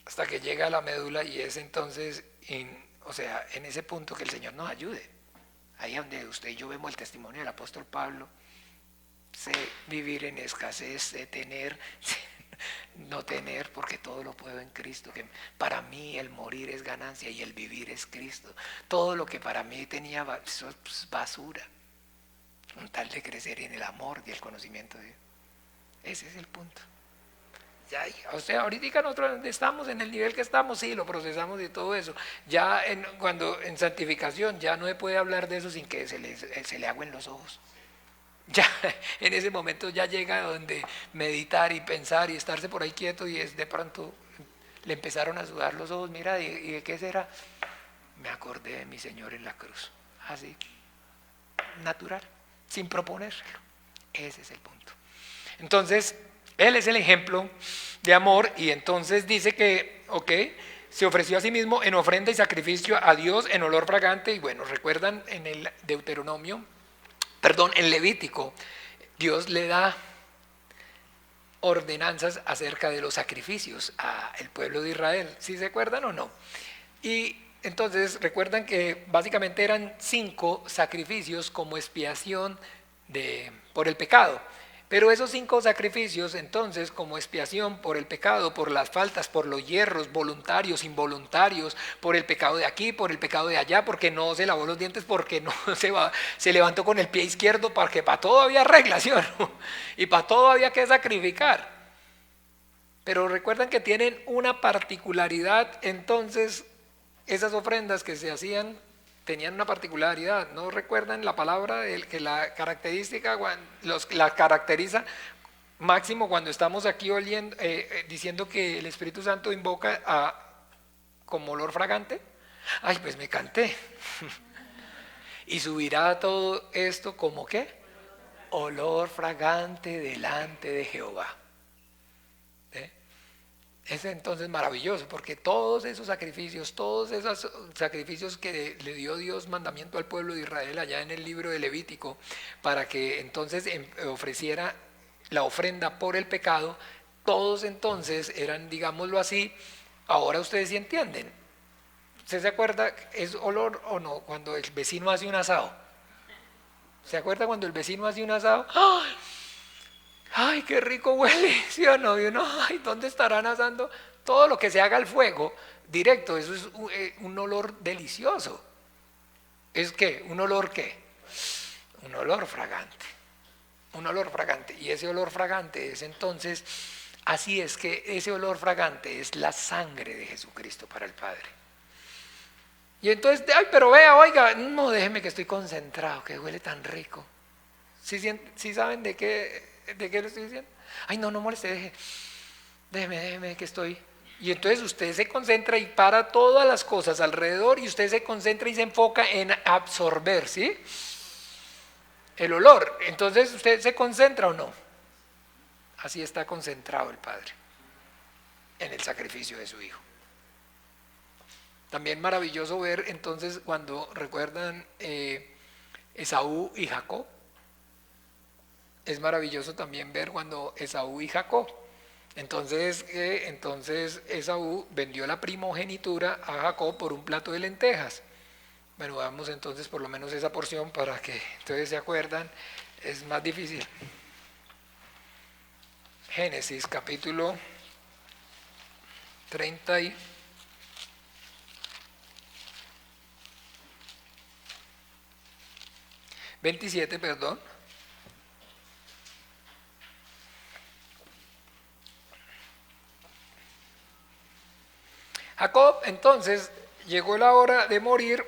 hasta que llega a la médula, y es entonces, en ese punto que el Señor nos ayude. Ahí donde usted y yo vemos el testimonio del apóstol Pablo, sé vivir en escasez, sé tener, no tener, porque todo lo puedo en Cristo, que para mí el morir es ganancia y el vivir es Cristo. Todo lo que para mí tenía eso es basura, con tal de crecer en el amor y el conocimiento de Dios. Ese es el punto. Ya, o sea, ahorita nosotros estamos en el nivel que estamos, sí, lo procesamos y todo eso. Ya cuando en santificación ya no se puede hablar de eso sin que se le agüen los ojos. Ya en ese momento ya llega donde meditar y pensar y estarse por ahí quieto, y es de pronto le empezaron a sudar los ojos. Mira, ¿y de qué será? Me acordé de mi Señor en la cruz. Así, natural, sin proponérselo. Ese es el punto. Entonces, Él es el ejemplo de amor, y entonces dice que, se ofreció a sí mismo en ofrenda y sacrificio a Dios en olor fragante. Y bueno, recuerdan en el en Levítico, Dios le da ordenanzas acerca de los sacrificios al pueblo de Israel. ¿Sí se acuerdan o no? Y entonces recuerdan que básicamente eran 5 sacrificios como expiación por el pecado. Pero esos 5 sacrificios, entonces, como expiación por el pecado, por las faltas, por los hierros voluntarios, involuntarios, por el pecado de aquí, por el pecado de allá, porque no se lavó los dientes, porque no se levantó con el pie izquierdo, porque para todo había reglas, ¿sí o no? Y para todo había que sacrificar. Pero recuerdan que tienen una particularidad, entonces, esas ofrendas que se hacían tenían una particularidad. ¿No recuerdan la palabra que la característica la caracteriza máximo cuando estamos aquí oliendo, diciendo que el Espíritu Santo invoca como olor fragante? Ay, pues me canté. Y subirá todo esto como ¿qué? Olor fragante delante de Jehová. Es entonces maravilloso, porque todos esos sacrificios que le dio Dios mandamiento al pueblo de Israel allá en el libro de Levítico, para que entonces ofreciera la ofrenda por el pecado, todos entonces eran, digámoslo así, ahora ustedes sí entienden. ¿Usted se acuerda, es olor o no, cuando el vecino hace un asado? ¿Se acuerda cuando el vecino hace un asado? ¡Ay! ¡Ay, qué rico huele! ¿Sí o no? Y uno, ¡ay, dónde estarán asando! Todo lo que se haga al fuego, directo, eso es un olor delicioso. ¿Es qué? ¿Un olor qué? Un olor fragante. Un olor fragante. Y ese olor fragante es entonces, así es que ese olor fragante es la sangre de Jesucristo para el Padre. Y entonces, ¡ay, pero vea, oiga! No, déjeme que estoy concentrado, que huele tan rico. ¿Sí saben de qué le estoy diciendo? Ay, no moleste, déjeme que estoy. Y entonces usted se concentra y para todas las cosas alrededor y usted se concentra y se enfoca en absorber, ¿sí? El olor. Entonces usted se concentra o no. Así está concentrado el Padre en el sacrificio de su Hijo. También maravilloso ver entonces cuando recuerdan Esaú y Jacob. Es maravilloso también ver cuando Esaú y Jacob. Entonces Esaú vendió la primogenitura a Jacob por un plato de lentejas. Bueno, vamos entonces por lo menos esa porción para que ustedes se acuerdan. Es más difícil. Génesis capítulo 27, perdón. Jacob, entonces, llegó la hora de morir,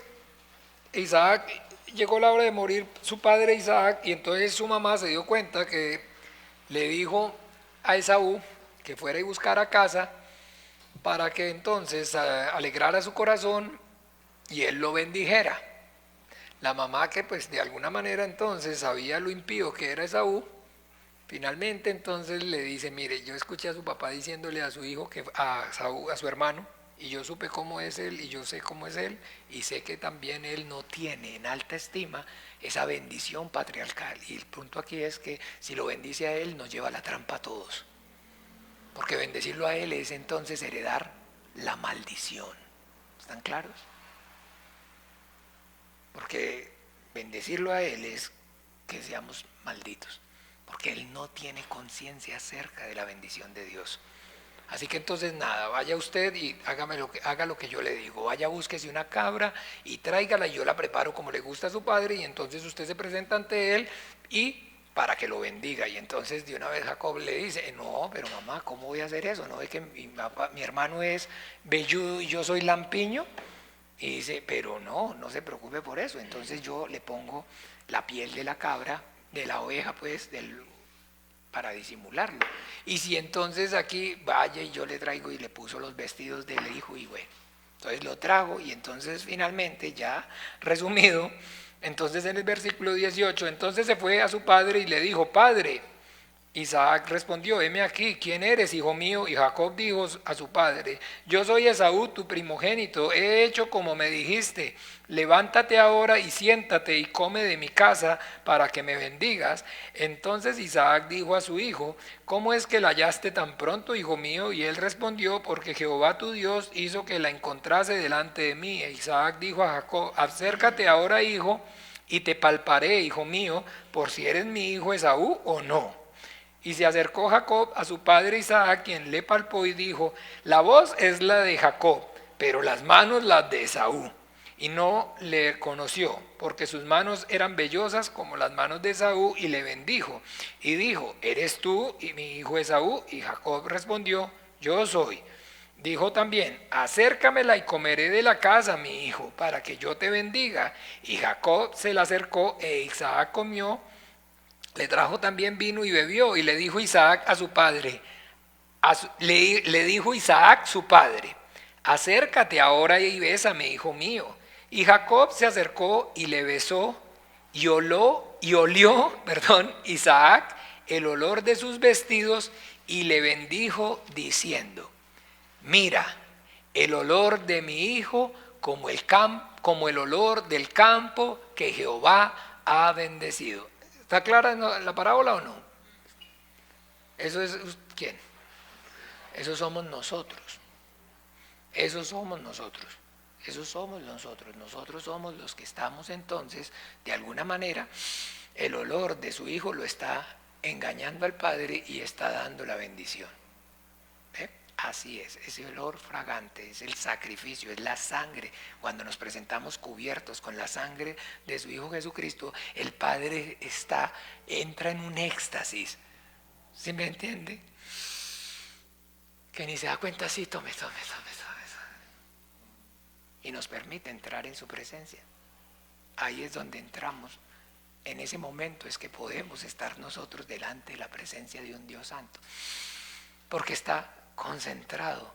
llegó la hora de morir su padre Isaac, y entonces su mamá se dio cuenta que le dijo a Esaú que fuera y buscara casa para que entonces alegrara su corazón y él lo bendijera. La mamá, que pues de alguna manera entonces sabía lo impío que era Esaú, finalmente entonces le dice: mire, yo escuché a su papá diciéndole a su hijo, a su hermano, y yo supe cómo es él y yo sé cómo es él, y sé que también él no tiene en alta estima esa bendición patriarcal. Y el punto aquí es que si lo bendice a él, nos lleva a la trampa a todos, porque bendecirlo a él es entonces heredar la maldición. ¿Están claros? Porque bendecirlo a él es que seamos malditos, porque él no tiene conciencia acerca de la bendición de Dios. Así que entonces nada, vaya usted y haga lo que yo le digo. Vaya, búsquese una cabra y tráigala, y yo la preparo como le gusta a su padre, y entonces usted se presenta ante él y para que lo bendiga. Y entonces de una vez Jacob le dice: no, pero mamá, ¿cómo voy a hacer eso? ¿No ve que mi hermano es velludo y yo soy lampiño? Y dice: pero no se preocupe por eso. Entonces yo le pongo la piel de la cabra, de la oveja, pues, para disimularlo. Y si entonces aquí vaya y yo le traigo, y le puso los vestidos del hijo, y bueno, entonces lo trago, y entonces finalmente, ya resumido, entonces en el versículo 18, entonces se fue a su padre y le dijo: padre. Isaac respondió: heme aquí, ¿quién eres, hijo mío? Y Jacob dijo a su padre: yo soy Esaú, tu primogénito, he hecho como me dijiste, levántate ahora y siéntate y come de mi casa para que me bendigas. Entonces Isaac dijo a su hijo: ¿cómo es que la hallaste tan pronto, hijo mío? Y él respondió: porque Jehová tu Dios hizo que la encontrase delante de mí. E Isaac dijo a Jacob: acércate ahora, hijo, y te palparé, hijo mío, por si eres mi hijo Esaú o no. Y se acercó Jacob a su padre Isaac, quien le palpó y dijo: la voz es la de Jacob, pero las manos las de Esaú. Y no le conoció, porque sus manos eran vellosas como las manos de Esaú, y le bendijo. Y dijo: ¿eres tú y mi hijo Esaú? Y Jacob respondió: yo soy. Dijo también: acércamela y comeré de la casa, mi hijo, para que yo te bendiga. Y Jacob se la acercó, e Isaac comió. Le trajo también vino y bebió. Y le dijo Isaac a su padre, le dijo Isaac su padre: acércate ahora y bésame, hijo mío. Y Jacob se acercó y le besó, y olió Isaac el olor de sus vestidos, y le bendijo diciendo: mira, el olor de mi hijo como el olor del campo que Jehová ha bendecido. ¿Está clara la parábola o no? Eso es ¿quién? Eso somos nosotros. Eso somos nosotros. Eso somos nosotros. Nosotros somos los que estamos entonces, de alguna manera, el olor de su hijo lo está engañando al Padre y está dando la bendición. ¿Ve? Así es, ese olor fragante es el sacrificio, es la sangre. Cuando nos presentamos cubiertos con la sangre de su Hijo Jesucristo, el Padre entra en un éxtasis. ¿Sí me entiende? Que ni se da cuenta, sí, tome. Y nos permite entrar en su presencia. Ahí es donde entramos. En ese momento es que podemos estar nosotros delante de la presencia de un Dios santo. Porque está concentrado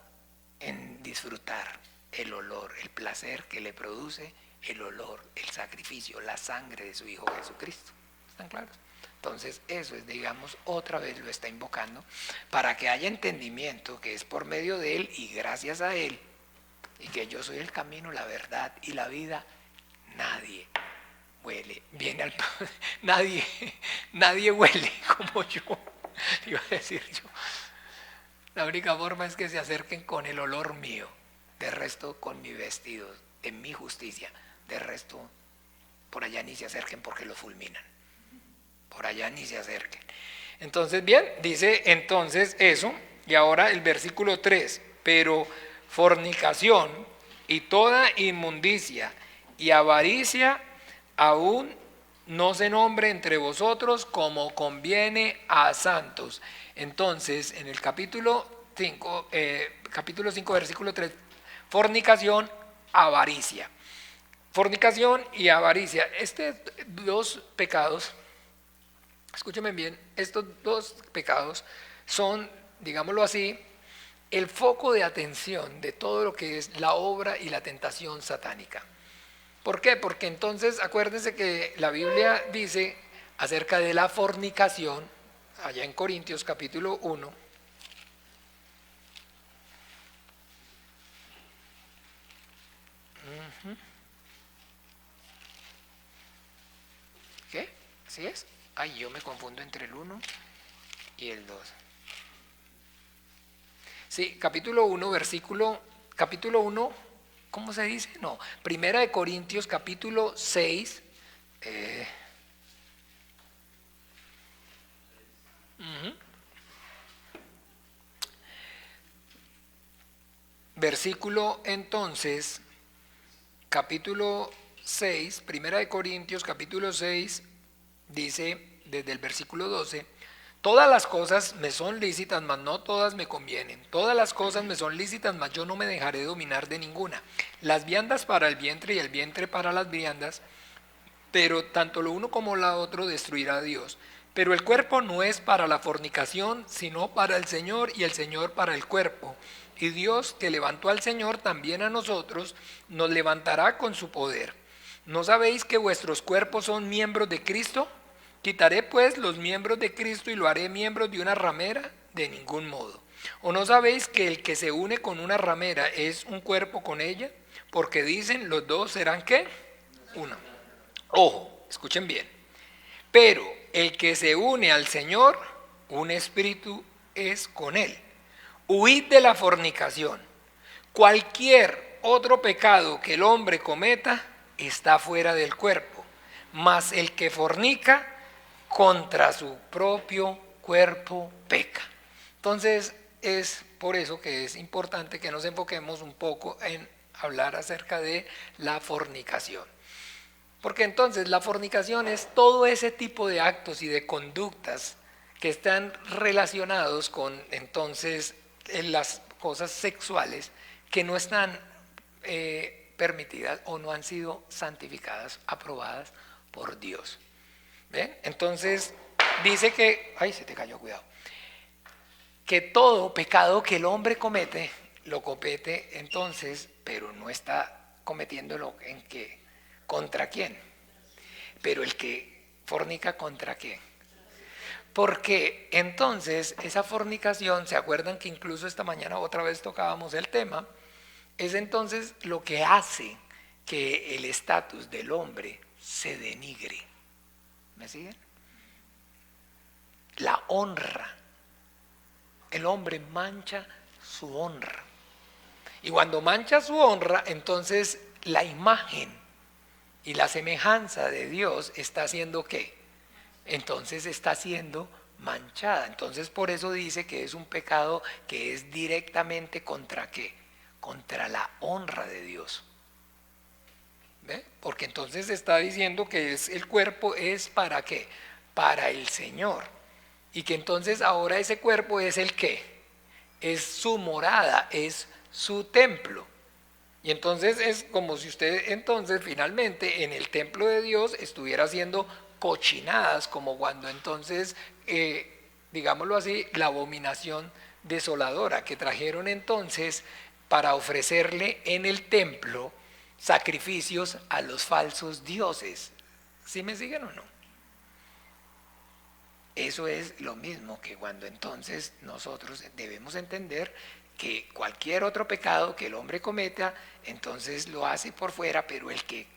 en disfrutar el olor, el placer que le produce el olor, el sacrificio, la sangre de su Hijo Jesucristo. ¿Están claros? Entonces eso es, digamos, otra vez lo está invocando para que haya entendimiento que es por medio de Él y gracias a Él, y que yo soy el camino, la verdad y la vida. Nadie viene al nadie huele como yo, iba a decir yo. La única forma es que se acerquen con el olor mío, de resto con mi vestido, en mi justicia, de resto por allá ni se acerquen porque los fulminan, por allá ni se acerquen. Entonces bien, dice entonces eso, y ahora el versículo 3, pero fornicación y toda inmundicia y avaricia aún no se nombre entre vosotros como conviene a santos. Entonces, en el capítulo 5, versículo 3, fornicación, avaricia. Fornicación y avaricia. Estos dos pecados, escúchenme bien, estos dos pecados son, digámoslo así, el foco de atención de todo lo que es la obra y la tentación satánica. ¿Por qué? Porque entonces acuérdense que la Biblia dice acerca de la fornicación, allá en Corintios capítulo 1, ¿qué? ¿Sí es? Ay, yo me confundo entre el 1 y el 2. Sí, capítulo 1, capítulo 1, ¿cómo se dice? No, Primera de Corintios, capítulo 6, versículo entonces, capítulo 6, Primera de Corintios, capítulo 6, dice desde el versículo 12, todas las cosas me son lícitas, mas no todas me convienen. Todas las cosas me son lícitas, mas yo no me dejaré dominar de ninguna. Las viandas para el vientre y el vientre para las viandas, pero tanto lo uno como lo otro destruirá a Dios. Pero el cuerpo no es para la fornicación, sino para el Señor, y el Señor para el cuerpo. Y Dios, que levantó al Señor, también a nosotros nos levantará con su poder. ¿No sabéis que vuestros cuerpos son miembros de Cristo? ¿Quitaré pues los miembros de Cristo y lo haré miembros de una ramera? De ningún modo. ¿O no sabéis que el que se une con una ramera es un cuerpo con ella? Porque dicen, los dos serán ¿qué? Uno. Ojo, escuchen bien. Pero el que se une al Señor, un espíritu es con él. Huid de la fornicación. Cualquier otro pecado que el hombre cometa está fuera del cuerpo, mas el que fornica contra su propio cuerpo peca. Entonces es por eso que es importante que nos enfoquemos un poco en hablar acerca de la fornicación. Porque entonces la fornicación es todo ese tipo de actos y de conductas que están relacionados con entonces las cosas sexuales que no están permitidas o no han sido santificadas, aprobadas por Dios. ¿Ven? Entonces dice que, ay, se te cayó, cuidado, que todo pecado que el hombre comete, lo comete entonces, pero no está cometiéndolo en qué, ¿contra quién? Pero el que fornica, ¿contra qué? Porque entonces esa fornicación, ¿se acuerdan que incluso esta mañana otra vez tocábamos el tema? Es entonces lo que hace que el estatus del hombre se denigre. ¿Me siguen? La honra. El hombre mancha su honra. Y cuando mancha su honra, entonces la imagen y la semejanza de Dios está haciendo ¿qué? Entonces está siendo manchada. Entonces por eso dice que es un pecado que es directamente contra ¿qué? Contra la honra de Dios. ¿Ve? Porque entonces está diciendo que el cuerpo es ¿para qué? Para el Señor. Y que entonces ahora ese cuerpo es el ¿qué? Es su morada, es su templo. Y entonces es como si usted entonces finalmente en el templo de Dios estuviera haciendo cochinadas, como cuando entonces, digámoslo así, la abominación desoladora que trajeron entonces para ofrecerle en el templo sacrificios a los falsos dioses. ¿Sí me siguen o no? Eso es lo mismo que cuando entonces nosotros debemos entender que cualquier otro pecado que el hombre cometa, entonces lo hace por fuera, pero el que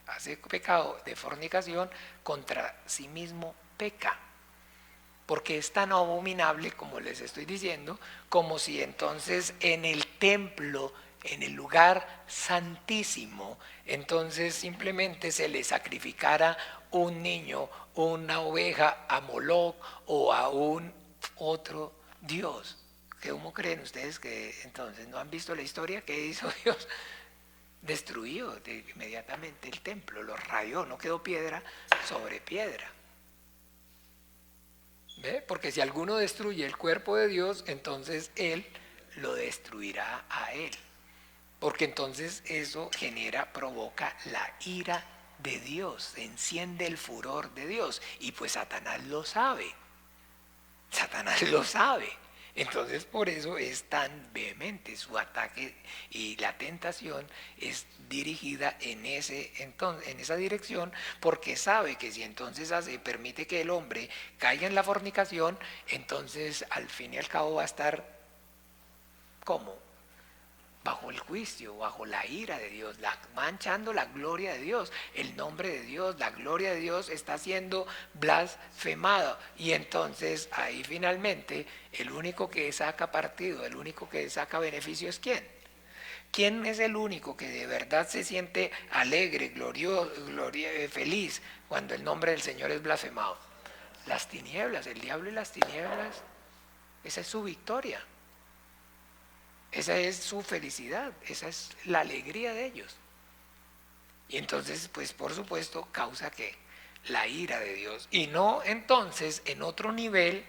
hace pecado de fornicación contra sí mismo peca. Porque es tan abominable, como les estoy diciendo, como si entonces en el templo, en el lugar santísimo, entonces simplemente se le sacrificara un niño, una oveja a Moloc o a un otro dios. ¿Cómo creen ustedes que entonces no han visto la historia que hizo Dios? Destruyó inmediatamente el templo, lo rayó, no quedó piedra sobre piedra. ¿Ve? Porque si alguno destruye el cuerpo de Dios, entonces Él lo destruirá a Él. Porque entonces eso provoca la ira de Dios, se enciende el furor de Dios. Y pues Satanás lo sabe. Satanás lo sabe. Entonces por eso es tan vehemente su ataque y la tentación es dirigida en esa dirección, porque sabe que si entonces permite que el hombre caiga en la fornicación, entonces al fin y al cabo va a estar ¿cómo? Bajo el juicio, bajo la ira de Dios, manchando la gloria de Dios, el nombre de Dios, la gloria de Dios está siendo blasfemado. Y entonces ahí finalmente el único que saca partido, el único que saca beneficio es ¿quién? ¿Quién es el único que de verdad se siente alegre, feliz cuando el nombre del Señor es blasfemado? Las tinieblas, el diablo y las tinieblas, esa es su victoria. Esa es su felicidad, esa es la alegría de ellos. Y entonces, pues por supuesto, causa que la ira de Dios. Y no entonces en otro nivel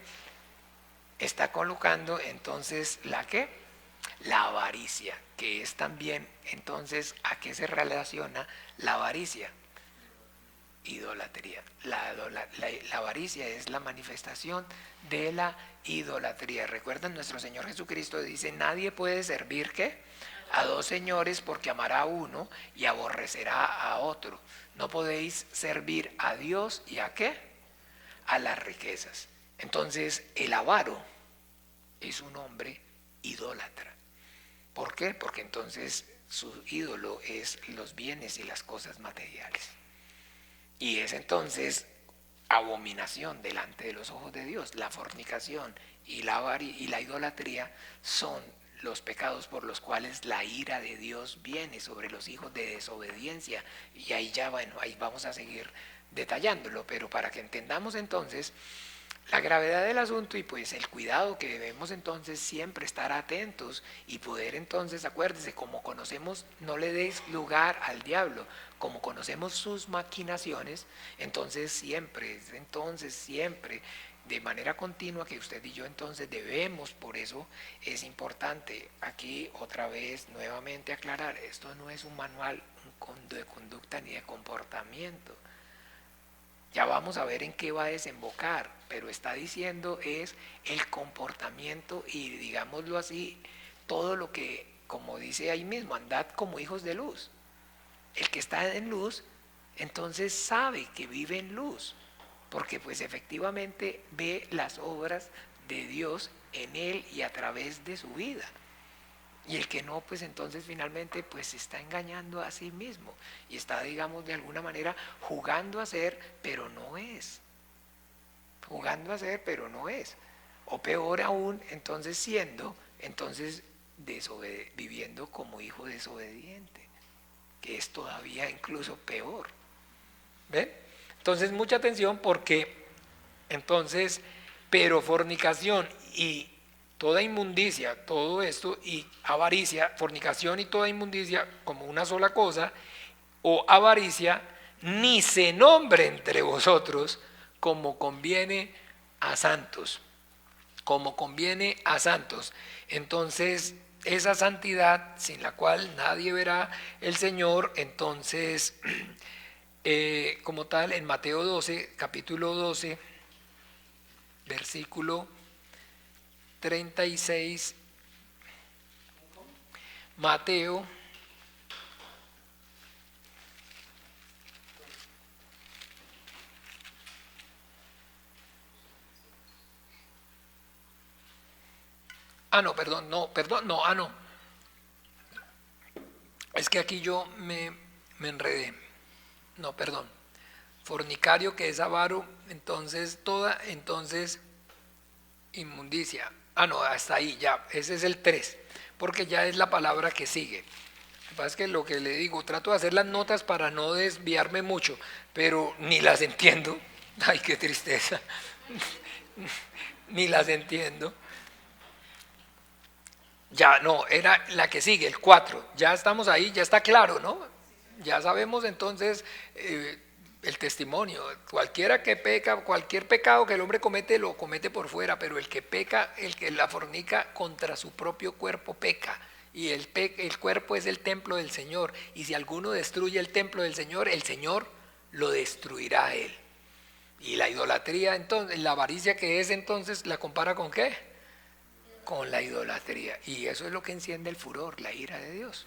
está colocando entonces la ¿qué? La avaricia, que es también entonces ¿a qué se relaciona la avaricia? Idolatría. La avaricia es la manifestación de la idolatría. Recuerden, nuestro Señor Jesucristo dice, nadie puede servir ¿qué? A dos señores, porque amará a uno y aborrecerá a otro. No podéis servir a Dios y ¿a qué? A las riquezas. Entonces el avaro es un hombre idólatra. ¿Por qué? Porque entonces su ídolo es los bienes y las cosas materiales. Y es entonces abominación delante de los ojos de Dios. La fornicación y la idolatría son los pecados por los cuales la ira de Dios viene sobre los hijos de desobediencia. Y ahí ya, bueno, ahí vamos a seguir detallándolo, pero para que entendamos entonces, la gravedad del asunto y pues el cuidado que debemos entonces siempre estar atentos y poder entonces, acuérdese, como conocemos, no le deis lugar al diablo, como conocemos sus maquinaciones, entonces siempre, de manera continua que usted y yo entonces debemos, por eso es importante aquí otra vez nuevamente aclarar, esto no es un manual de conducta ni de comportamiento. Ya vamos a ver en qué va a desembocar, pero está diciendo es el comportamiento y digámoslo así, todo lo que, como dice ahí mismo, andad como hijos de luz. El que está en luz, entonces sabe que vive en luz, porque pues efectivamente ve las obras de Dios en él y a través de su vida. Y el que no, pues entonces finalmente pues se está engañando a sí mismo y está, digamos, de alguna manera jugando a ser, pero no es. Jugando a ser, pero no es. O peor aún, entonces siendo, entonces viviendo como hijo desobediente, que es todavía incluso peor. ¿Ven? Entonces mucha atención porque entonces, pero fornicación y toda inmundicia, todo esto, y avaricia, fornicación y toda inmundicia como una sola cosa, o avaricia, ni se nombre entre vosotros como conviene a santos, como conviene a santos. Entonces, esa santidad sin la cual nadie verá el Señor, entonces, como tal, en Mateo 12, capítulo 12, versículo 36, Mateo es que aquí yo me enredé, fornicario que es avaro, entonces inmundicia, hasta ahí ya, ese es el 3, porque ya es la palabra que sigue. Lo que pasa es que lo que le digo, trato de hacer las notas para no desviarme mucho, pero ni las entiendo, ay qué tristeza, ni las entiendo. Ya, no, era la que sigue, el 4, ya estamos ahí, ya está claro, ¿no? Ya sabemos entonces el testimonio, cualquiera que peca, cualquier pecado que el hombre comete, lo comete por fuera, pero el que peca, el que la fornica contra su propio cuerpo peca, y el cuerpo es el templo del Señor, y si alguno destruye el templo del Señor, el Señor lo destruirá a él. Y la idolatría, entonces, la avaricia que es entonces, ¿la compara con qué? Con la idolatría, y eso es lo que enciende el furor, la ira de Dios.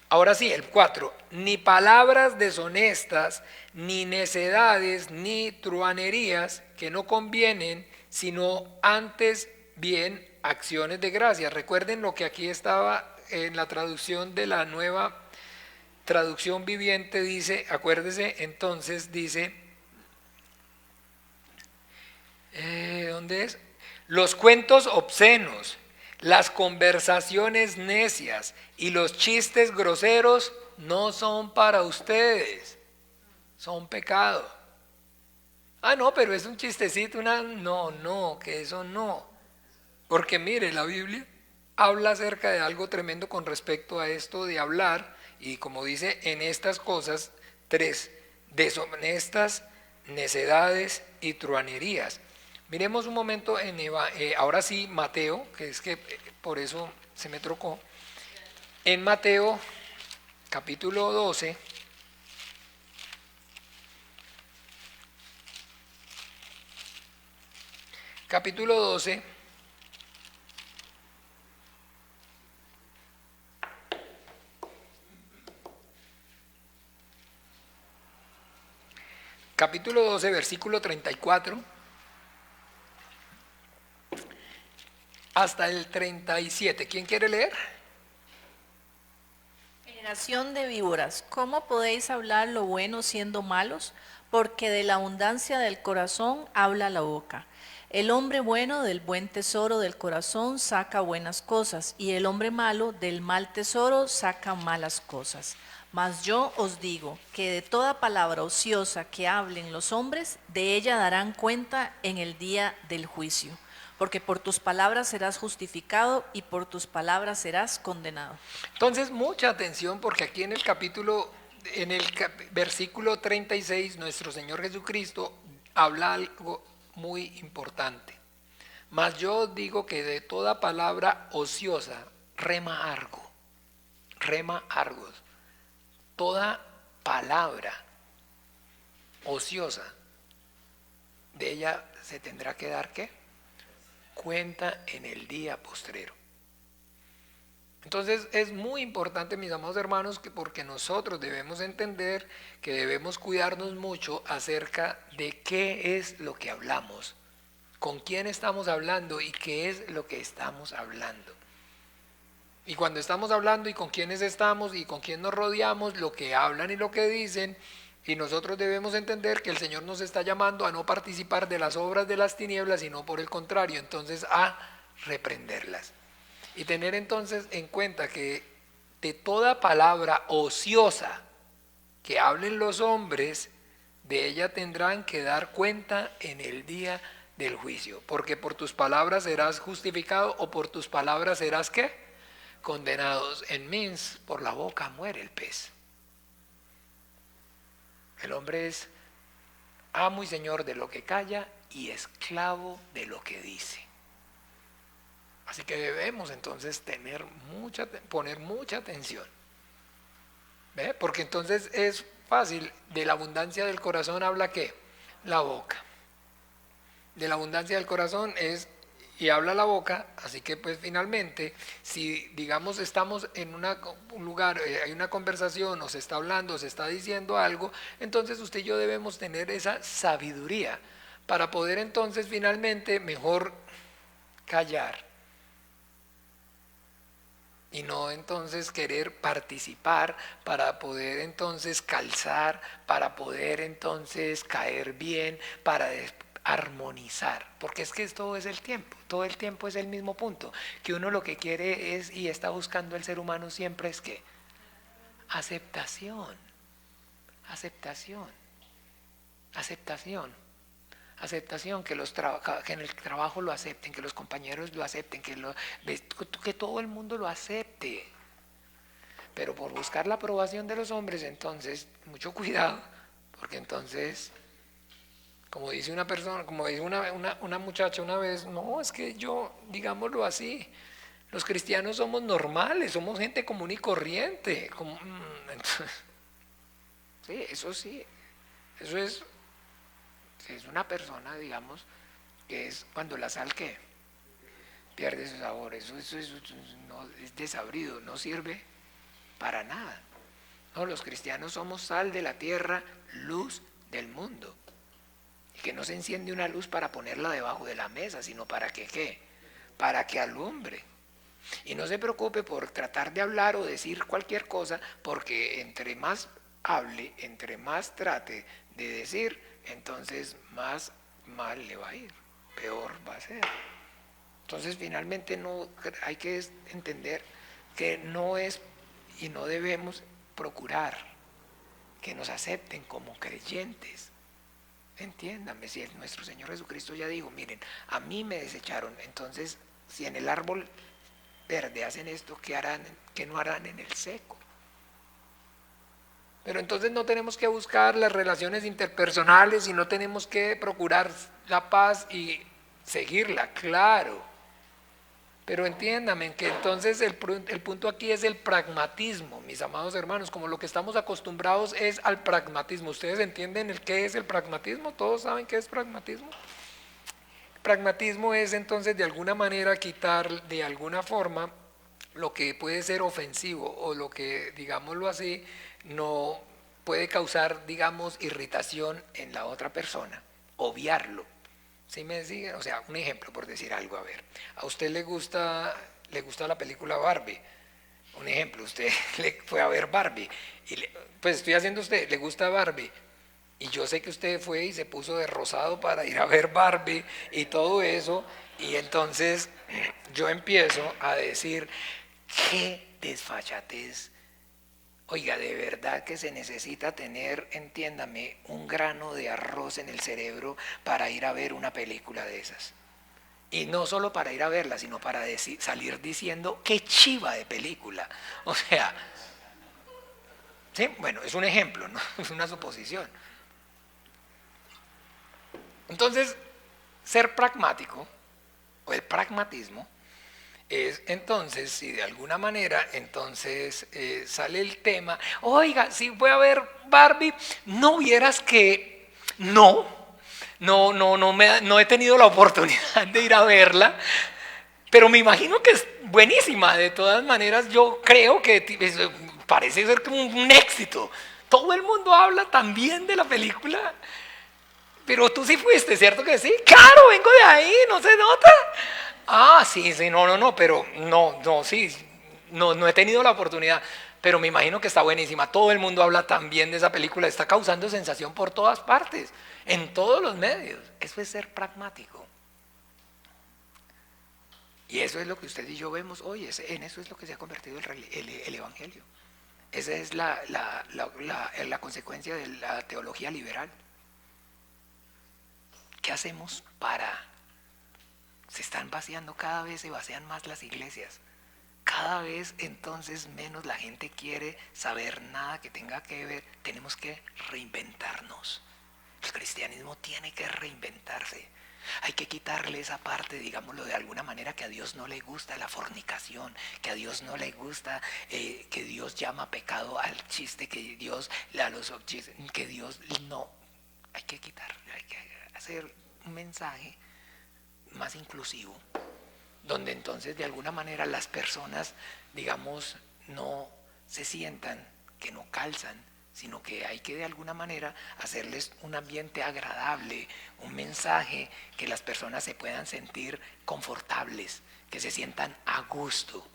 Ahora sí, el 4, ni palabras deshonestas, ni necedades, ni truhanerías que no convienen, sino antes bien acciones de gracia. Recuerden lo que aquí estaba en la traducción de la Nueva Traducción Viviente, dice, acuérdese, entonces dice, ¿dónde es? Los cuentos obscenos, las conversaciones necias y los chistes groseros no son para ustedes, son pecado. No, pero es un chistecito, no, que eso no. Porque mire, la Biblia habla acerca de algo tremendo con respecto a esto de hablar, y como dice, en estas cosas, 3, deshonestas, necedades y truhanerías. Miremos un momento ahora sí Mateo, que es que por eso se me trocó. En Mateo capítulo 12, capítulo 12, versículo 34 hasta el 37. ¿Quién quiere leer? Generación de víboras, ¿cómo podéis hablar lo bueno siendo malos? Porque de la abundancia del corazón habla la boca. El hombre bueno del buen tesoro del corazón saca buenas cosas, y el hombre malo del mal tesoro saca malas cosas. Mas yo os digo que de toda palabra ociosa que hablen los hombres, de ella darán cuenta en el día del juicio. Porque por tus palabras serás justificado y por tus palabras serás condenado. Entonces, mucha atención, porque aquí en el versículo 36, nuestro Señor Jesucristo habla algo muy importante. Mas yo os digo que de toda palabra ociosa, rema argos, toda palabra ociosa, de ella se tendrá que dar ¿qué? Cuenta en el día postrero. Entonces es muy importante, mis amados hermanos, que porque nosotros debemos entender que debemos cuidarnos mucho acerca de qué es lo que hablamos, con quién estamos hablando y qué es lo que estamos hablando. Y cuando estamos hablando y con quiénes estamos y con quién nos rodeamos, lo que hablan y lo que dicen, y nosotros debemos entender que el Señor nos está llamando a no participar de las obras de las tinieblas, sino por el contrario, entonces a reprenderlas. Y tener entonces en cuenta que de toda palabra ociosa que hablen los hombres, de ella tendrán que dar cuenta en el día del juicio. Porque por tus palabras serás justificado o por tus palabras serás ¿qué? Condenados. En Mins, por la boca muere el pez. El hombre es amo y señor de lo que calla y esclavo de lo que dice. Así que debemos entonces poner mucha atención. ¿Ve? Porque entonces es fácil, de la abundancia del corazón habla ¿qué? La boca. De la abundancia del corazón y habla la boca, así que pues finalmente, si digamos estamos en un lugar, hay una conversación, o se está hablando, se está diciendo algo, entonces usted y yo debemos tener esa sabiduría para poder entonces finalmente mejor callar. Y no entonces querer participar para poder entonces calzar, para poder entonces caer bien, para armonizar, porque es que todo es el tiempo es el mismo punto, que uno lo que quiere es y está buscando el ser humano siempre es que aceptación, que en el trabajo lo acepten, que los compañeros lo acepten, que todo el mundo lo acepte, pero por buscar la aprobación de los hombres, entonces mucho cuidado, porque entonces como dice una persona, como dice una muchacha una vez, no, es que yo, digámoslo así, los cristianos somos normales, somos gente común y corriente. Sí, eso es una persona, digamos, que es cuando la sal que pierde su sabor, eso no, es desabrido, no sirve para nada. No, los cristianos somos sal de la tierra, luz del mundo. Y que no se enciende una luz para ponerla debajo de la mesa, sino para que ¿qué? Para que alumbre. Y no se preocupe por tratar de hablar o decir cualquier cosa, porque entre más hable, entre más trate de decir, entonces más mal le va a ir, peor va a ser. Entonces finalmente no hay que entender que no es y no debemos procurar que nos acepten como creyentes. Entiéndame, si nuestro Señor Jesucristo ya dijo, miren, a mí me desecharon, entonces si en el árbol verde hacen esto, ¿qué no harán en el seco? Pero entonces no tenemos que buscar las relaciones interpersonales y no tenemos que procurar la paz y seguirla, claro. Pero entiéndame que entonces el punto aquí es el pragmatismo, mis amados hermanos, como lo que estamos acostumbrados es al pragmatismo. ¿Ustedes entienden qué es el pragmatismo? ¿Todos saben qué es pragmatismo? Pragmatismo es entonces de alguna manera quitar de alguna forma lo que puede ser ofensivo o lo que, digámoslo así, no puede causar, digamos, irritación en la otra persona, obviarlo. ¿Sí me siguen? O sea, un ejemplo por decir algo, a ver, a usted le gusta la película Barbie, un ejemplo, usted le fue a ver Barbie, pues estoy haciendo usted, le gusta Barbie, y yo sé que usted fue y se puso de rosado para ir a ver Barbie y todo eso, y entonces yo empiezo a decir, qué desfachatez, Oiga, de verdad que se necesita tener, entiéndame, un grano de arroz en el cerebro para ir a ver una película de esas. Y no solo para ir a verla, sino para salir diciendo qué chiva de película. O sea, sí, bueno, es un ejemplo, ¿no? Es una suposición. Entonces, ser pragmático, o el pragmatismo, es entonces, si de alguna manera, entonces sale el tema, oiga, si voy a ver Barbie, no vieras que no he tenido la oportunidad de ir a verla, pero me imagino que es buenísima. De todas maneras, yo creo que parece ser como un éxito. Todo el mundo habla también de la película. Pero tú sí fuiste, ¿cierto que sí? Claro, vengo de ahí, no se nota. Ah, sí, pero sí, no he tenido la oportunidad, pero me imagino que está buenísima. Todo el mundo habla también de esa película, está causando sensación por todas partes, en todos los medios. Eso es ser pragmático. Y eso es lo que usted y yo vemos hoy, en eso es lo que se ha convertido el Evangelio. Esa es la consecuencia de la teología liberal. ¿Qué hacemos para...? Se están vaciando, cada vez se vacían más las iglesias. Cada vez entonces menos la gente quiere saber nada que tenga que ver. Tenemos que reinventarnos. El cristianismo tiene que reinventarse. Hay que quitarle esa parte, digámoslo de alguna manera, que a Dios no le gusta la fornicación, que a Dios no le gusta, que Dios llama pecado al chiste, que Dios que Dios no. Hay que quitarle, hay que hacer un mensaje más inclusivo, donde entonces de alguna manera las personas, digamos, no se sientan que no calzan, sino que hay que de alguna manera hacerles un ambiente agradable, un mensaje que las personas se puedan sentir confortables, que se sientan a gusto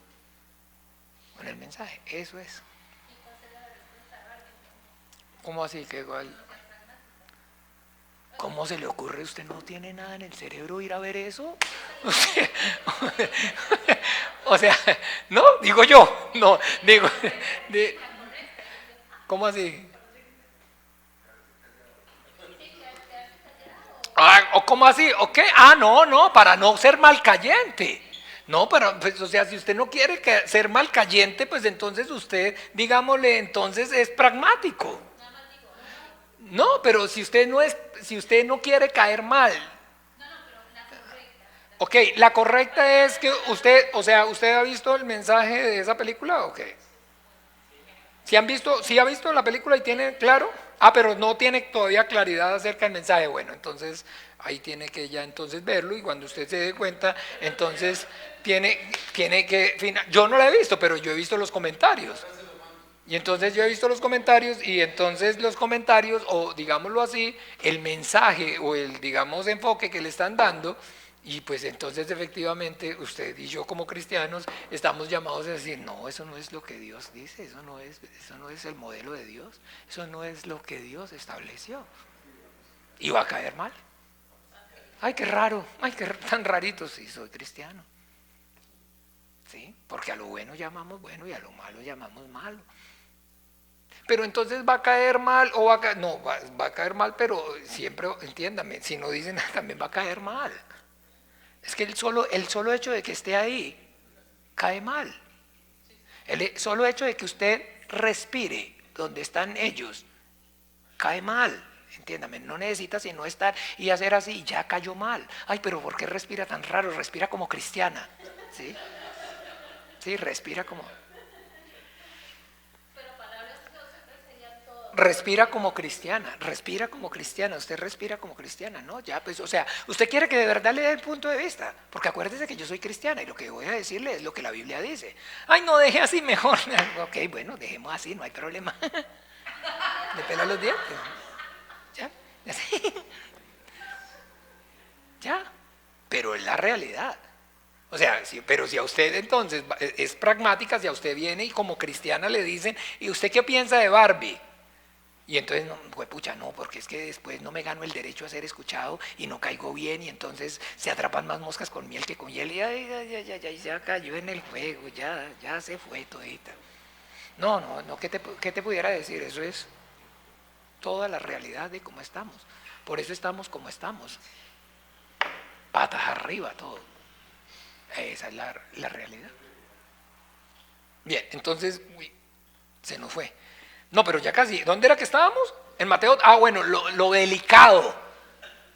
con el mensaje. Eso es. ¿Cómo así? ¿Qué igual? ¿Cómo se le ocurre? ¿Usted no tiene nada en el cerebro ir a ver eso? O sea, no, digo yo, no, digo, ¿cómo así? ¿O cómo así? ¿O qué? No, para no ser malcayente. No, pero, pues, o sea, si usted no quiere ser malcayente, pues entonces usted, digámosle, entonces es pragmático. No, pero si usted no quiere caer mal. Ok, la correcta es que usted ha visto el mensaje de esa película, ok. ¿Sí ha visto la película y tiene claro? Pero no tiene todavía claridad acerca del mensaje. Bueno, entonces ahí tiene que ya entonces verlo, y cuando usted se dé cuenta, entonces tiene que, yo no la he visto, pero yo he visto los comentarios. Y entonces yo he visto los comentarios, y entonces los comentarios, o digámoslo así, el mensaje o el, digamos, enfoque que le están dando, y pues entonces efectivamente usted y yo como cristianos estamos llamados a decir, no, eso no es lo que Dios dice, eso no es el modelo de Dios, eso no es lo que Dios estableció. Y va a caer mal. Ay, qué raro, ay, qué tan rarito, sí, soy cristiano. ¿Sí? Porque a lo bueno llamamos bueno y a lo malo llamamos malo. Pero entonces va a caer mal, o va a caer mal, pero siempre, entiéndame, si no dicen nada también va a caer mal. Es que el solo hecho de que esté ahí cae mal. El solo hecho de que usted respire donde están ellos cae mal. Entiéndame, no necesita sino estar y hacer así y ya cayó mal. Ay, pero ¿por qué respira tan raro? Respira como cristiana. ¿Sí? Sí, respira como... Respira como cristiana, usted respira como cristiana, ¿no? Ya, pues, o sea, usted quiere que de verdad le dé el punto de vista, porque acuérdese que yo soy cristiana y lo que voy a decirle es lo que la Biblia dice. Ay, no, deje así mejor. Ok, bueno, dejemos así, no hay problema. Le pela los dientes. Ya, ya, pero es la realidad. O sea, pero si a usted entonces es pragmática, si a usted viene y como cristiana le dicen, ¿y usted qué piensa de Barbie? Y entonces, no, pues pucha, no, porque es que después no me gano el derecho a ser escuchado y no caigo bien, y entonces se atrapan más moscas con miel que con hiel, y ya cayó en el juego, ya se fue todita. No, ¿qué te pudiera decir? Eso es toda la realidad de cómo estamos. Por eso estamos como estamos. Patas arriba todo. Esa es la realidad. Bien, entonces, se nos fue. No, pero ya casi. ¿Dónde era que estábamos? En Mateo. Bueno, lo delicado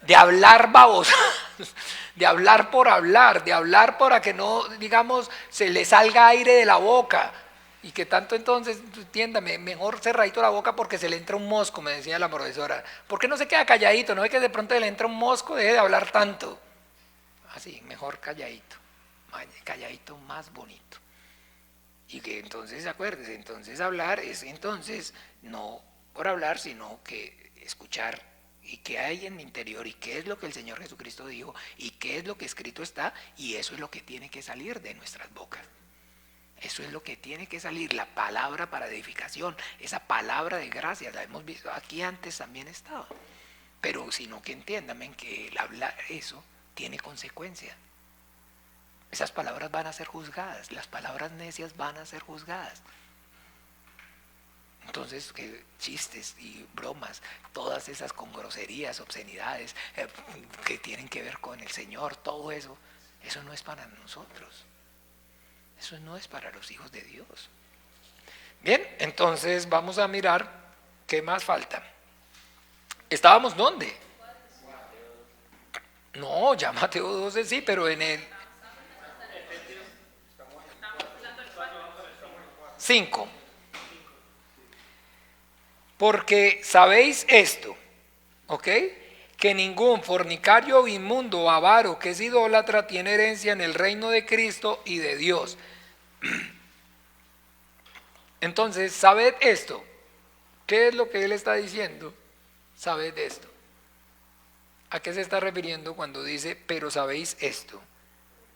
de hablar babos, de hablar para que no, digamos, se le salga aire de la boca. Y que tanto entonces, entiéndame, mejor cerradito la boca porque se le entra un mosco, me decía la profesora. ¿Por qué no se queda calladito? No es que de pronto le entra un mosco, deje de hablar tanto. Así, mejor calladito. Calladito más bonito. Y que entonces, acuérdese, entonces hablar es entonces no por hablar, sino que escuchar y qué hay en mi interior y qué es lo que el Señor Jesucristo dijo y qué es lo que escrito está, y eso es lo que tiene que salir de nuestras bocas. Eso es lo que tiene que salir, la palabra para edificación, esa palabra de gracia, la hemos visto aquí antes también estaba. Pero sino que entiéndame que el hablar eso tiene consecuencias. Esas palabras van a ser juzgadas, las palabras necias van a ser juzgadas. Entonces, que chistes y bromas, todas esas con groserías, obscenidades, que tienen que ver con el Señor, todo eso, eso no es para nosotros. Eso no es para los hijos de Dios. Bien, entonces vamos a mirar qué más falta. ¿Estábamos dónde? No, ya Mateo 12 sí, pero en el 5. Porque sabéis esto, ¿ok? Que ningún fornicario o inmundo o avaro que es idólatra tiene herencia en el reino de Cristo y de Dios. Entonces, sabed esto. ¿Qué es lo que él está diciendo? Sabed esto. ¿A qué se está refiriendo cuando dice, pero sabéis esto?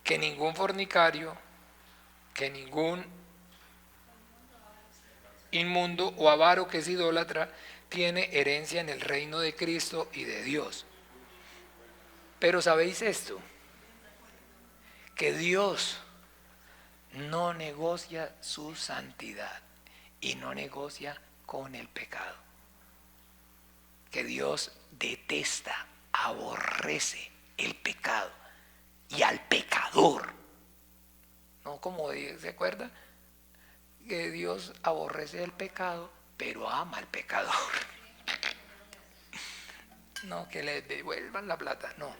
Que ningún fornicario, que ningún inmundo o avaro que es idólatra tiene herencia en el reino de Cristo y de Dios. Pero sabéis esto, que Dios no negocia su santidad y no negocia con el pecado. Que Dios detesta, aborrece el pecado y al pecador. ¿No? Como se acuerda, que Dios aborrece el pecado, pero ama al pecador. No, que le devuelvan la plata, no.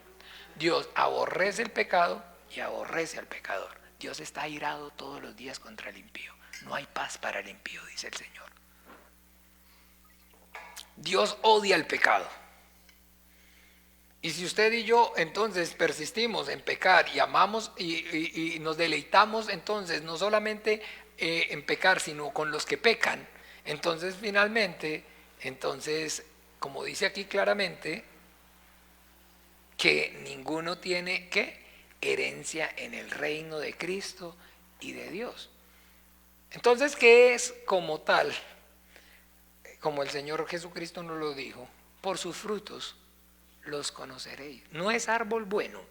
Dios aborrece el pecado y aborrece al pecador. Dios está airado todos los días contra el impío. No hay paz para el impío, dice el Señor. Dios odia el pecado. Y si usted y yo entonces persistimos en pecar y amamos y nos deleitamos entonces no solamente en pecar, sino con los que pecan, entonces finalmente, entonces, como dice aquí claramente, que ninguno tiene ¿qué? Herencia en el reino de Cristo y de Dios. Entonces, ¿qué es como tal? Como el Señor Jesucristo nos lo dijo, por sus frutos los conoceréis. No es árbol bueno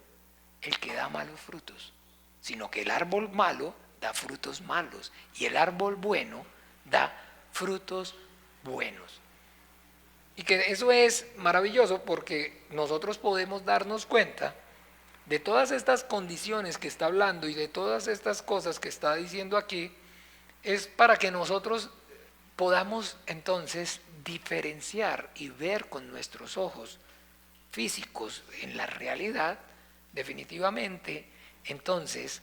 el que da malos frutos, sino que el árbol malo da frutos malos y el árbol bueno da frutos buenos. Y que eso es maravilloso porque nosotros podemos darnos cuenta de todas estas condiciones que está hablando y de todas estas cosas que está diciendo aquí, es para que nosotros podamos entonces diferenciar y ver con nuestros ojos físicos en la realidad, definitivamente, entonces,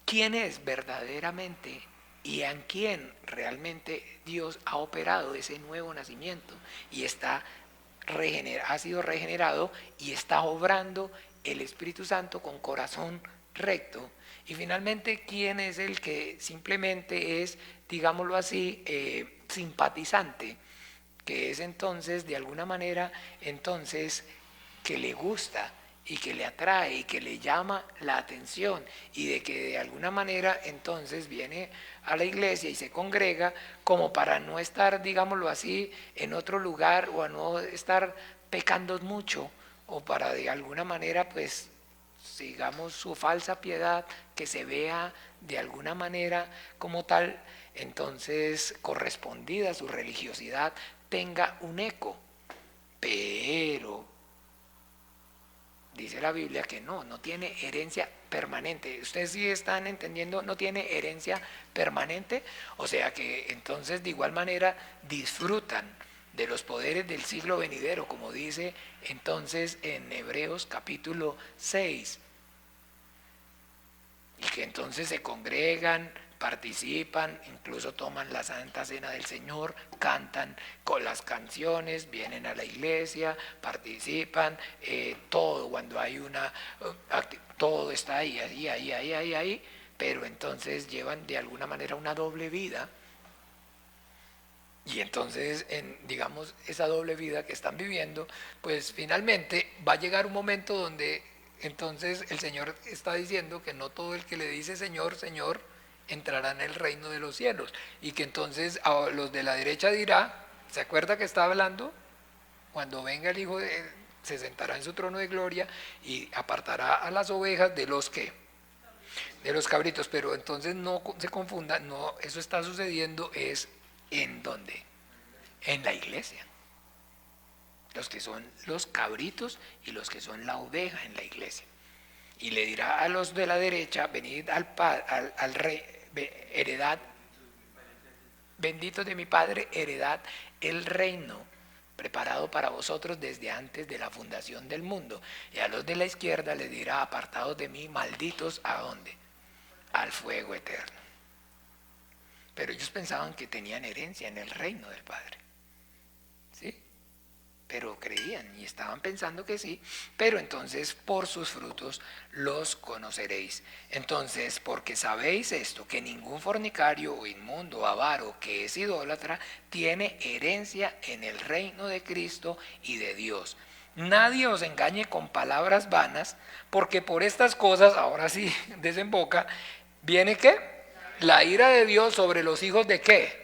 quién es verdaderamente y en quién realmente Dios ha operado ese nuevo nacimiento y ha sido regenerado y está obrando el Espíritu Santo con corazón recto. Y finalmente, quién es el que simplemente es, digámoslo así, simpatizante, que es entonces de alguna manera entonces que le gusta y que le atrae y que le llama la atención y de que de alguna manera entonces viene a la iglesia y se congrega como para no estar, digámoslo así, en otro lugar o a no estar pecando mucho o para de alguna manera pues digamos su falsa piedad que se vea de alguna manera como tal entonces correspondida a su religiosidad, tenga un eco. Pero dice la Biblia que no tiene herencia permanente. Ustedes sí están entendiendo, no tiene herencia permanente. O sea que entonces de igual manera disfrutan de los poderes del siglo venidero, como dice entonces en Hebreos capítulo 6. Y que entonces se congregan, participan, incluso toman la Santa Cena del Señor, cantan con las canciones, vienen a la iglesia, participan, todo cuando hay todo está ahí, pero entonces llevan de alguna manera una doble vida. Y entonces, digamos, esa doble vida que están viviendo, pues finalmente va a llegar un momento donde entonces el Señor está diciendo que no todo el que le dice Señor, Señor, entrará en el reino de los cielos. Y que entonces a los de la derecha dirá, ¿se acuerda que está hablando? Cuando venga el Hijo, se sentará en su trono de gloria y apartará a las ovejas de los que, de los cabritos. Pero entonces no se confunda, no, eso está sucediendo es ¿en dónde? En la iglesia. Los que son los cabritos y los que son la oveja en la iglesia. Y le dirá a los de la derecha, venid al rey, heredad, benditos de mi Padre, heredad el reino preparado para vosotros desde antes de la fundación del mundo. Y a los de la izquierda les dirá, apartados de mí, malditos, ¿a dónde? Al fuego eterno. Pero ellos pensaban que tenían herencia en el reino del Padre. ¿Sí? Pero creían y estaban pensando que sí, pero entonces por sus frutos los conoceréis. Entonces, porque sabéis esto, que ningún fornicario o inmundo o avaro que es idólatra tiene herencia en el reino de Cristo y de Dios. Nadie os engañe con palabras vanas, porque por estas cosas, ahora sí desemboca, ¿viene qué? La ira de Dios sobre los hijos de ¿qué?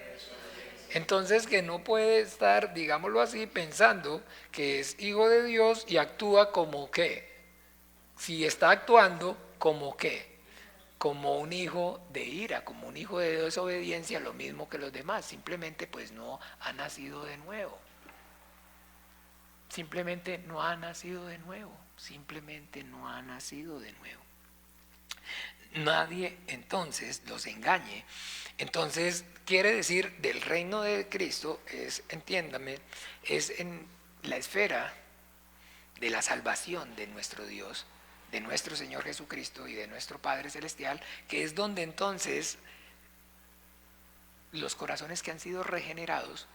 Entonces que no puede estar, digámoslo así, pensando que es hijo de Dios y actúa como ¿qué? Si está actuando como ¿qué? Como un hijo de ira, como un hijo de desobediencia, lo mismo que los demás, simplemente pues no ha nacido de nuevo. Simplemente no ha nacido de nuevo, simplemente no ha nacido de nuevo. Nadie entonces los engañe. Entonces quiere decir del reino de Cristo es, entiéndame, es en la esfera de la salvación de nuestro Dios, de nuestro Señor Jesucristo y de nuestro Padre Celestial, que es donde entonces los corazones que han sido regenerados,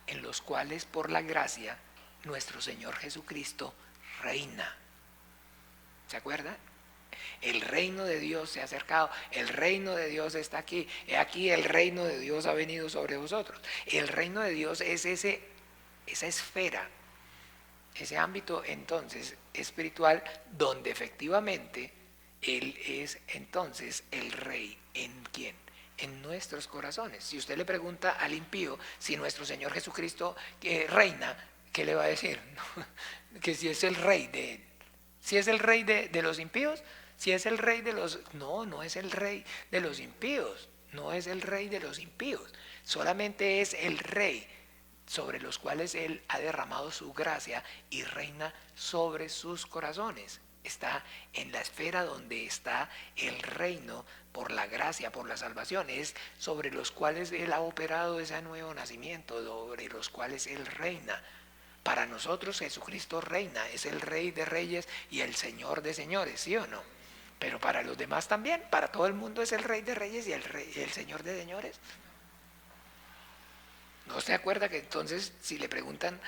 en los cuales por la gracia nuestro Señor Jesucristo reina. ¿Se acuerdan? El reino de Dios se ha acercado, el reino de Dios está aquí, aquí el reino de Dios ha venido sobre vosotros. El reino de Dios es esa esfera, ese ámbito entonces espiritual donde efectivamente Él es entonces el rey. ¿En quién? En nuestros corazones. Si usted le pregunta al impío si nuestro Señor Jesucristo reina, ¿qué le va a decir? Que si es el rey de él. Si es el rey de los impíos, si es el rey de los... No es el rey de los impíos, no es el rey de los impíos, solamente es el rey sobre los cuales Él ha derramado su gracia y reina sobre sus corazones. Está en la esfera donde está el reino por la gracia, por la salvación, es sobre los cuales Él ha operado ese nuevo nacimiento, sobre los cuales Él reina. Para nosotros Jesucristo reina, es el Rey de Reyes y el Señor de Señores, ¿sí o no? Pero para los demás también, para todo el mundo es el Rey de Reyes y el Señor de Señores. ¿No se acuerda que entonces si le preguntan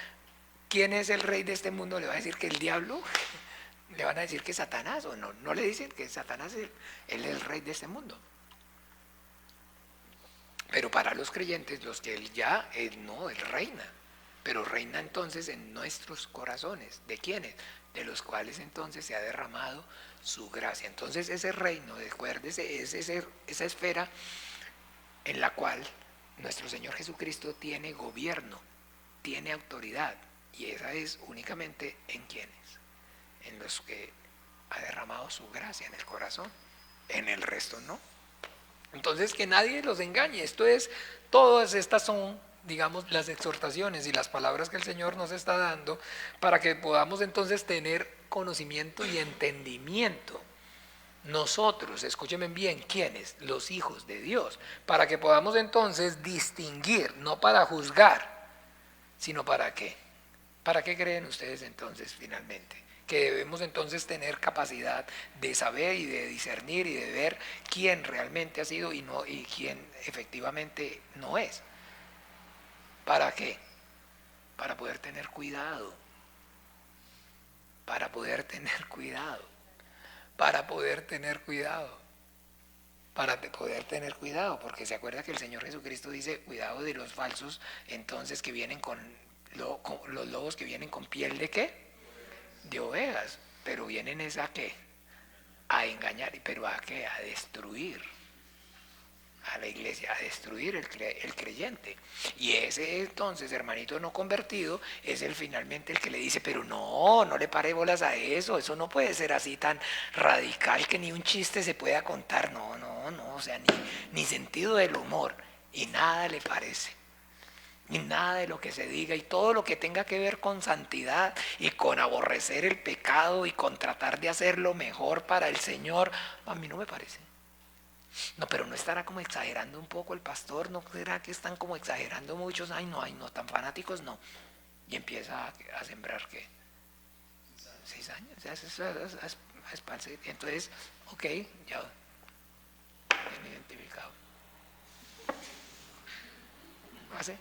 quién es el rey de este mundo, le va a decir que el diablo? Le van a decir que Satanás, o no le dicen que Satanás él es el rey de este mundo. Pero para los creyentes, los que él reina. Pero reina entonces en nuestros corazones. ¿De quiénes? De los cuales entonces se ha derramado su gracia. Entonces ese reino, acuérdese, es esa esfera en la cual nuestro Señor Jesucristo tiene gobierno, tiene autoridad. Y esa es únicamente en quienes, en los que ha derramado su gracia en el corazón. En el resto no. Entonces, que nadie los engañe. Todas estas son, digamos, las exhortaciones y las palabras que el Señor nos está dando para que podamos entonces tener conocimiento y entendimiento. Nosotros, escúchenme bien, ¿quiénes? Los hijos de Dios, para que podamos entonces distinguir, no para juzgar, sino para qué. ¿Para qué creen ustedes entonces finalmente? Que debemos entonces tener capacidad de saber y de discernir y de ver quién realmente ha sido y quién efectivamente no es. ¿Para qué? Para poder tener cuidado. Para poder tener cuidado. Para poder tener cuidado. Para poder tener cuidado, porque se acuerda que el Señor Jesucristo dice, cuidado de los falsos, entonces que vienen con los lobos que vienen con piel de ¿qué? De ovejas, pero vienen es a ¿qué? A engañar, pero ¿a qué? A destruir a la iglesia, a destruir el creyente. Y ese entonces, hermanito no convertido, es finalmente el que le dice, pero no le pare bolas a eso no puede ser así tan radical que ni un chiste se pueda contar, no, o sea, ni sentido del humor, y nada le parece. Y nada de lo que se diga y todo lo que tenga que ver con santidad y con aborrecer el pecado y con tratar de hacer lo mejor para el Señor, a mí no me parece. No, pero no estará como exagerando un poco el pastor, no será que están como exagerando muchos, ay no, tan fanáticos no. Y empieza a sembrar ¿qué? 6 años, a esparcir. Entonces, ok, ya bien identificado. ¿Hace?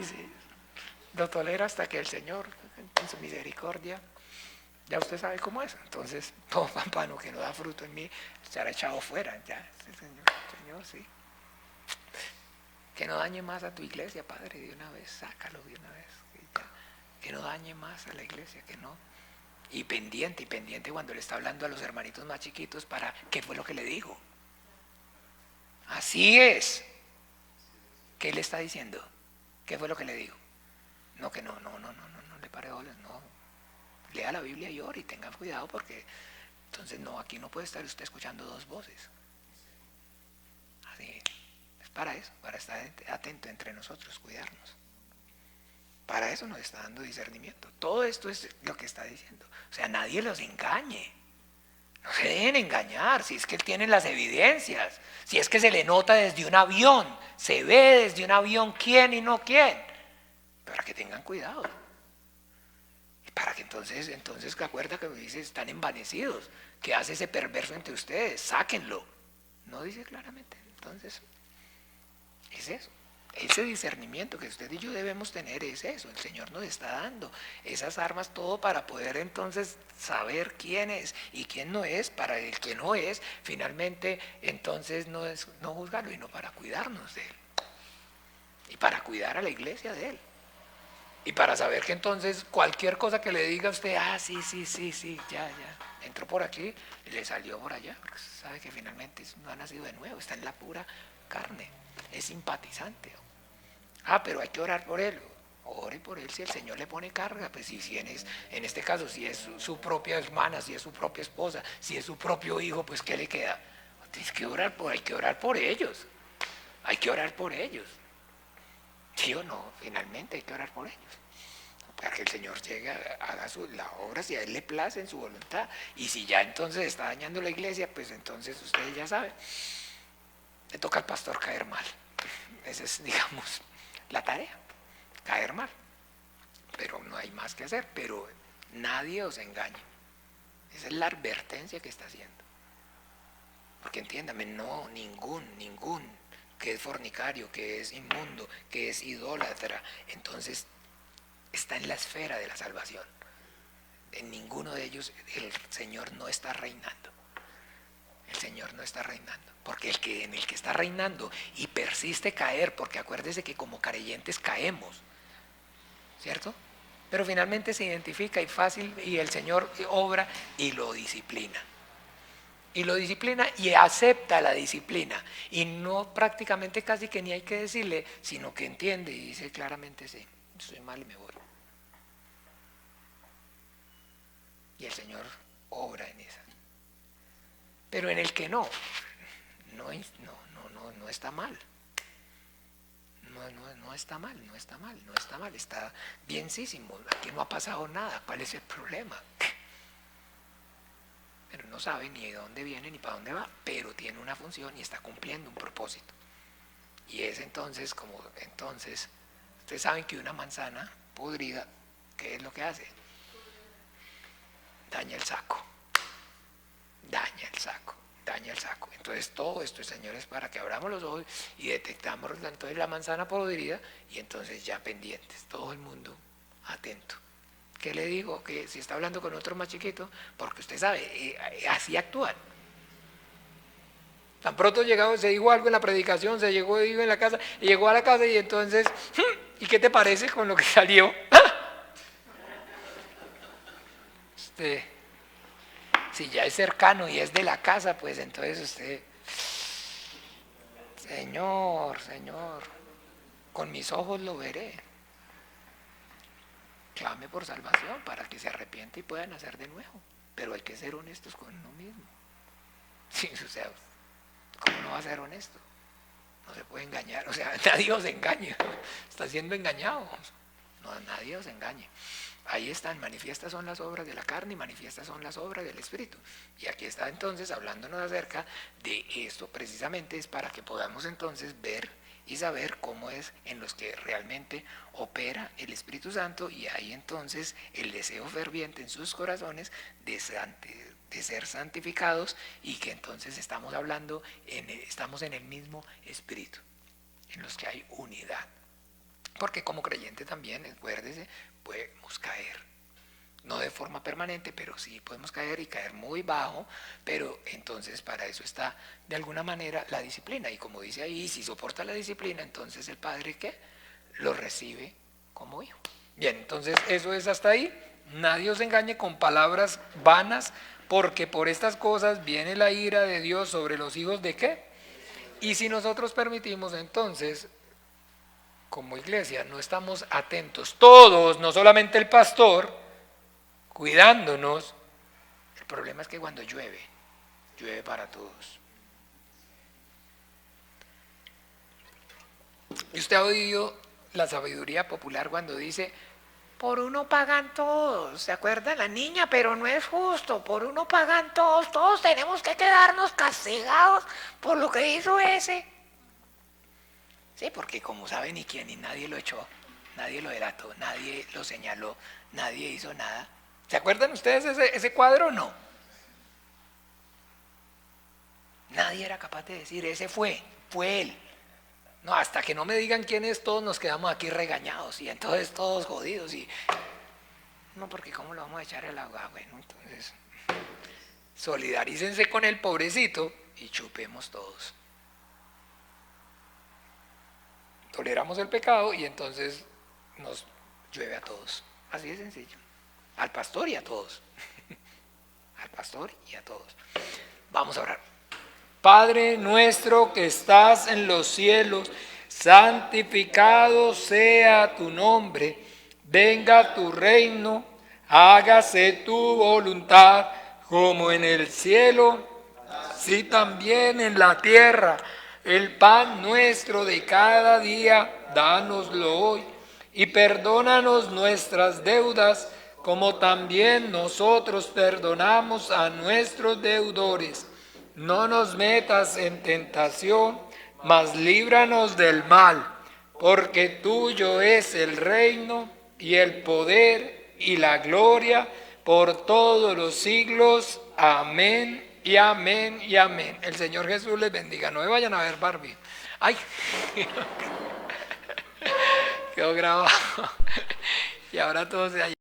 Sí. Lo tolera hasta que el Señor, en su misericordia, ya usted sabe cómo es. Entonces, todo pampano que no da fruto en mí, será echado fuera. Ya, Señor, sí. Que no dañe más a tu iglesia, Padre, de una vez, sácalo de una vez. Que no dañe más a la iglesia, que no. Y pendiente cuando le está hablando a los hermanitos más chiquitos para qué fue lo que le dijo. Así es. ¿Qué le está diciendo? ¿Qué fue lo que le dijo? No le pare bolas, no. Lea la Biblia y ore y tengan cuidado porque entonces no, aquí no puede estar usted escuchando dos voces. Así es para eso, para estar atento entre nosotros, cuidarnos. Para eso nos está dando discernimiento. Todo esto es lo que está diciendo. O sea, nadie los engañe. No se dejen engañar, si es que tienen las evidencias, si es que se le nota desde un avión, se ve desde un avión quién y no quién. Para que tengan cuidado. Y para que entonces que acuerda que dice, están envanecidos. ¿Qué hace ese perverso entre ustedes? Sáquenlo. No dice claramente. Entonces, es eso. Ese discernimiento que usted y yo debemos tener es eso. El Señor nos está dando esas armas, todo para poder entonces saber quién es y quién no es. Para el que no es, finalmente entonces no es no juzgarlo, sino para cuidarnos de él. Y para cuidar a la iglesia de él. Y para saber que entonces cualquier cosa que le diga a usted, sí, ya, entró por aquí y le salió por allá, porque sabe que finalmente no ha nacido de nuevo, está en la pura carne, es simpatizante. Pero hay que orar por él. Ore por él si el Señor le pone carga, pues si en este caso, si es su propia hermana, si es su propia esposa, si es su propio hijo, pues ¿qué le queda? Hay que orar por ellos. Hay que orar por ellos. ¿Sí o no? Finalmente hay que orar por ellos. Para que el Señor llegue, haga la obra si a Él le place en su voluntad. Y si ya entonces está dañando la iglesia, pues entonces ustedes ya saben. Le toca al pastor caer mal. Esa es, digamos, la tarea. Caer mal. Pero no hay más que hacer. Pero nadie os engañe. Esa es la advertencia que está haciendo. Porque entiéndame, no, ningún que es fornicario, que es inmundo, que es idólatra, entonces está en la esfera de la salvación. En ninguno de ellos el Señor no está reinando. El Señor no está reinando. Porque en el que está reinando y persiste caer, porque acuérdese que como creyentes caemos, ¿cierto? Pero finalmente se identifica y fácil y el Señor obra y lo disciplina. Y lo disciplina y acepta la disciplina. Y no prácticamente casi que ni hay que decirle, sino que entiende y dice claramente, sí, estoy mal y me voy. Y el Señor obra en esa. Pero en el que no no está mal. No está mal, está bienísimo. Aquí no ha pasado nada. ¿Cuál es el problema? Pero no sabe ni de dónde viene ni para dónde va, pero tiene una función y está cumpliendo un propósito. Y es entonces ustedes saben que una manzana podrida, ¿qué es lo que hace? Daña el saco. Entonces todo esto, señores, para que abramos los ojos y detectamos entonces la manzana podrida y entonces ya pendientes, todo el mundo atento. ¿Qué le digo? Que si está hablando con otro más chiquito, porque usted sabe, así actúan. Tan pronto llegado, se dijo algo en la predicación, se llegó en la casa, y llegó a la casa y entonces, ¿y qué te parece con lo que salió? Si ya es cercano y es de la casa, pues entonces usted, Señor, con mis ojos lo veré. Clame por salvación para que se arrepiente y pueda nacer de nuevo. Pero hay que ser honestos con uno mismo. Sí, o sea, ¿cómo no va a ser honesto? No se puede engañar, o sea, nadie os engaña, está siendo engañado. No, nadie os engañe. Ahí están, manifiestas son las obras de la carne y manifiestas son las obras del Espíritu. Y aquí está entonces hablándonos acerca de esto, precisamente es para que podamos entonces ver y saber cómo es en los que realmente opera el Espíritu Santo, y hay entonces el deseo ferviente en sus corazones de ser santificados, y que entonces estamos hablando, estamos en el mismo Espíritu, en los que hay unidad. Porque como creyente también, acuérdese, podemos caer, no de forma permanente, pero sí podemos caer y caer muy bajo, pero entonces para eso está de alguna manera la disciplina, y como dice ahí, si soporta la disciplina, entonces el Padre ¿qué? Lo recibe como hijo. Bien, entonces eso es hasta ahí. Nadie os engañe con palabras vanas, porque por estas cosas viene la ira de Dios sobre los hijos de ¿qué? Y si nosotros permitimos, entonces como iglesia no estamos atentos, todos, no solamente el pastor, cuidándonos, el problema es que cuando llueve para todos. Y usted ha oído la sabiduría popular cuando dice, por uno pagan todos, ¿se acuerda la niña? Pero no es justo, por uno pagan todos, todos tenemos que quedarnos castigados por lo que hizo ese. Sí, porque como sabe ni quién, ni nadie lo echó, nadie lo delató, nadie lo señaló, nadie hizo nada. ¿Se acuerdan ustedes ese cuadro o no? Nadie era capaz de decir, ese fue él. No, hasta que no me digan quién es, todos nos quedamos aquí regañados y entonces todos jodidos. No, porque ¿cómo lo vamos a echar al agua? Bueno, entonces solidarícense con el pobrecito y chupemos todos. Toleramos el pecado y entonces nos llueve a todos. Así de sencillo. Al pastor y a todos. Al pastor y a todos. Vamos a orar. Padre nuestro que estás en los cielos, santificado sea tu nombre. Venga tu reino, hágase tu voluntad, como en el cielo, así también en la tierra. El pan nuestro de cada día, dánoslo hoy, y perdónanos nuestras deudas, como también nosotros perdonamos a nuestros deudores. No nos metas en tentación, mas líbranos del mal, porque tuyo es el reino, y el poder, y la gloria, por todos los siglos. Amén. Y amén, y amén. El Señor Jesús les bendiga. No me vayan a ver Barbie. Ay, quedó grabado. Y ahora todos allá.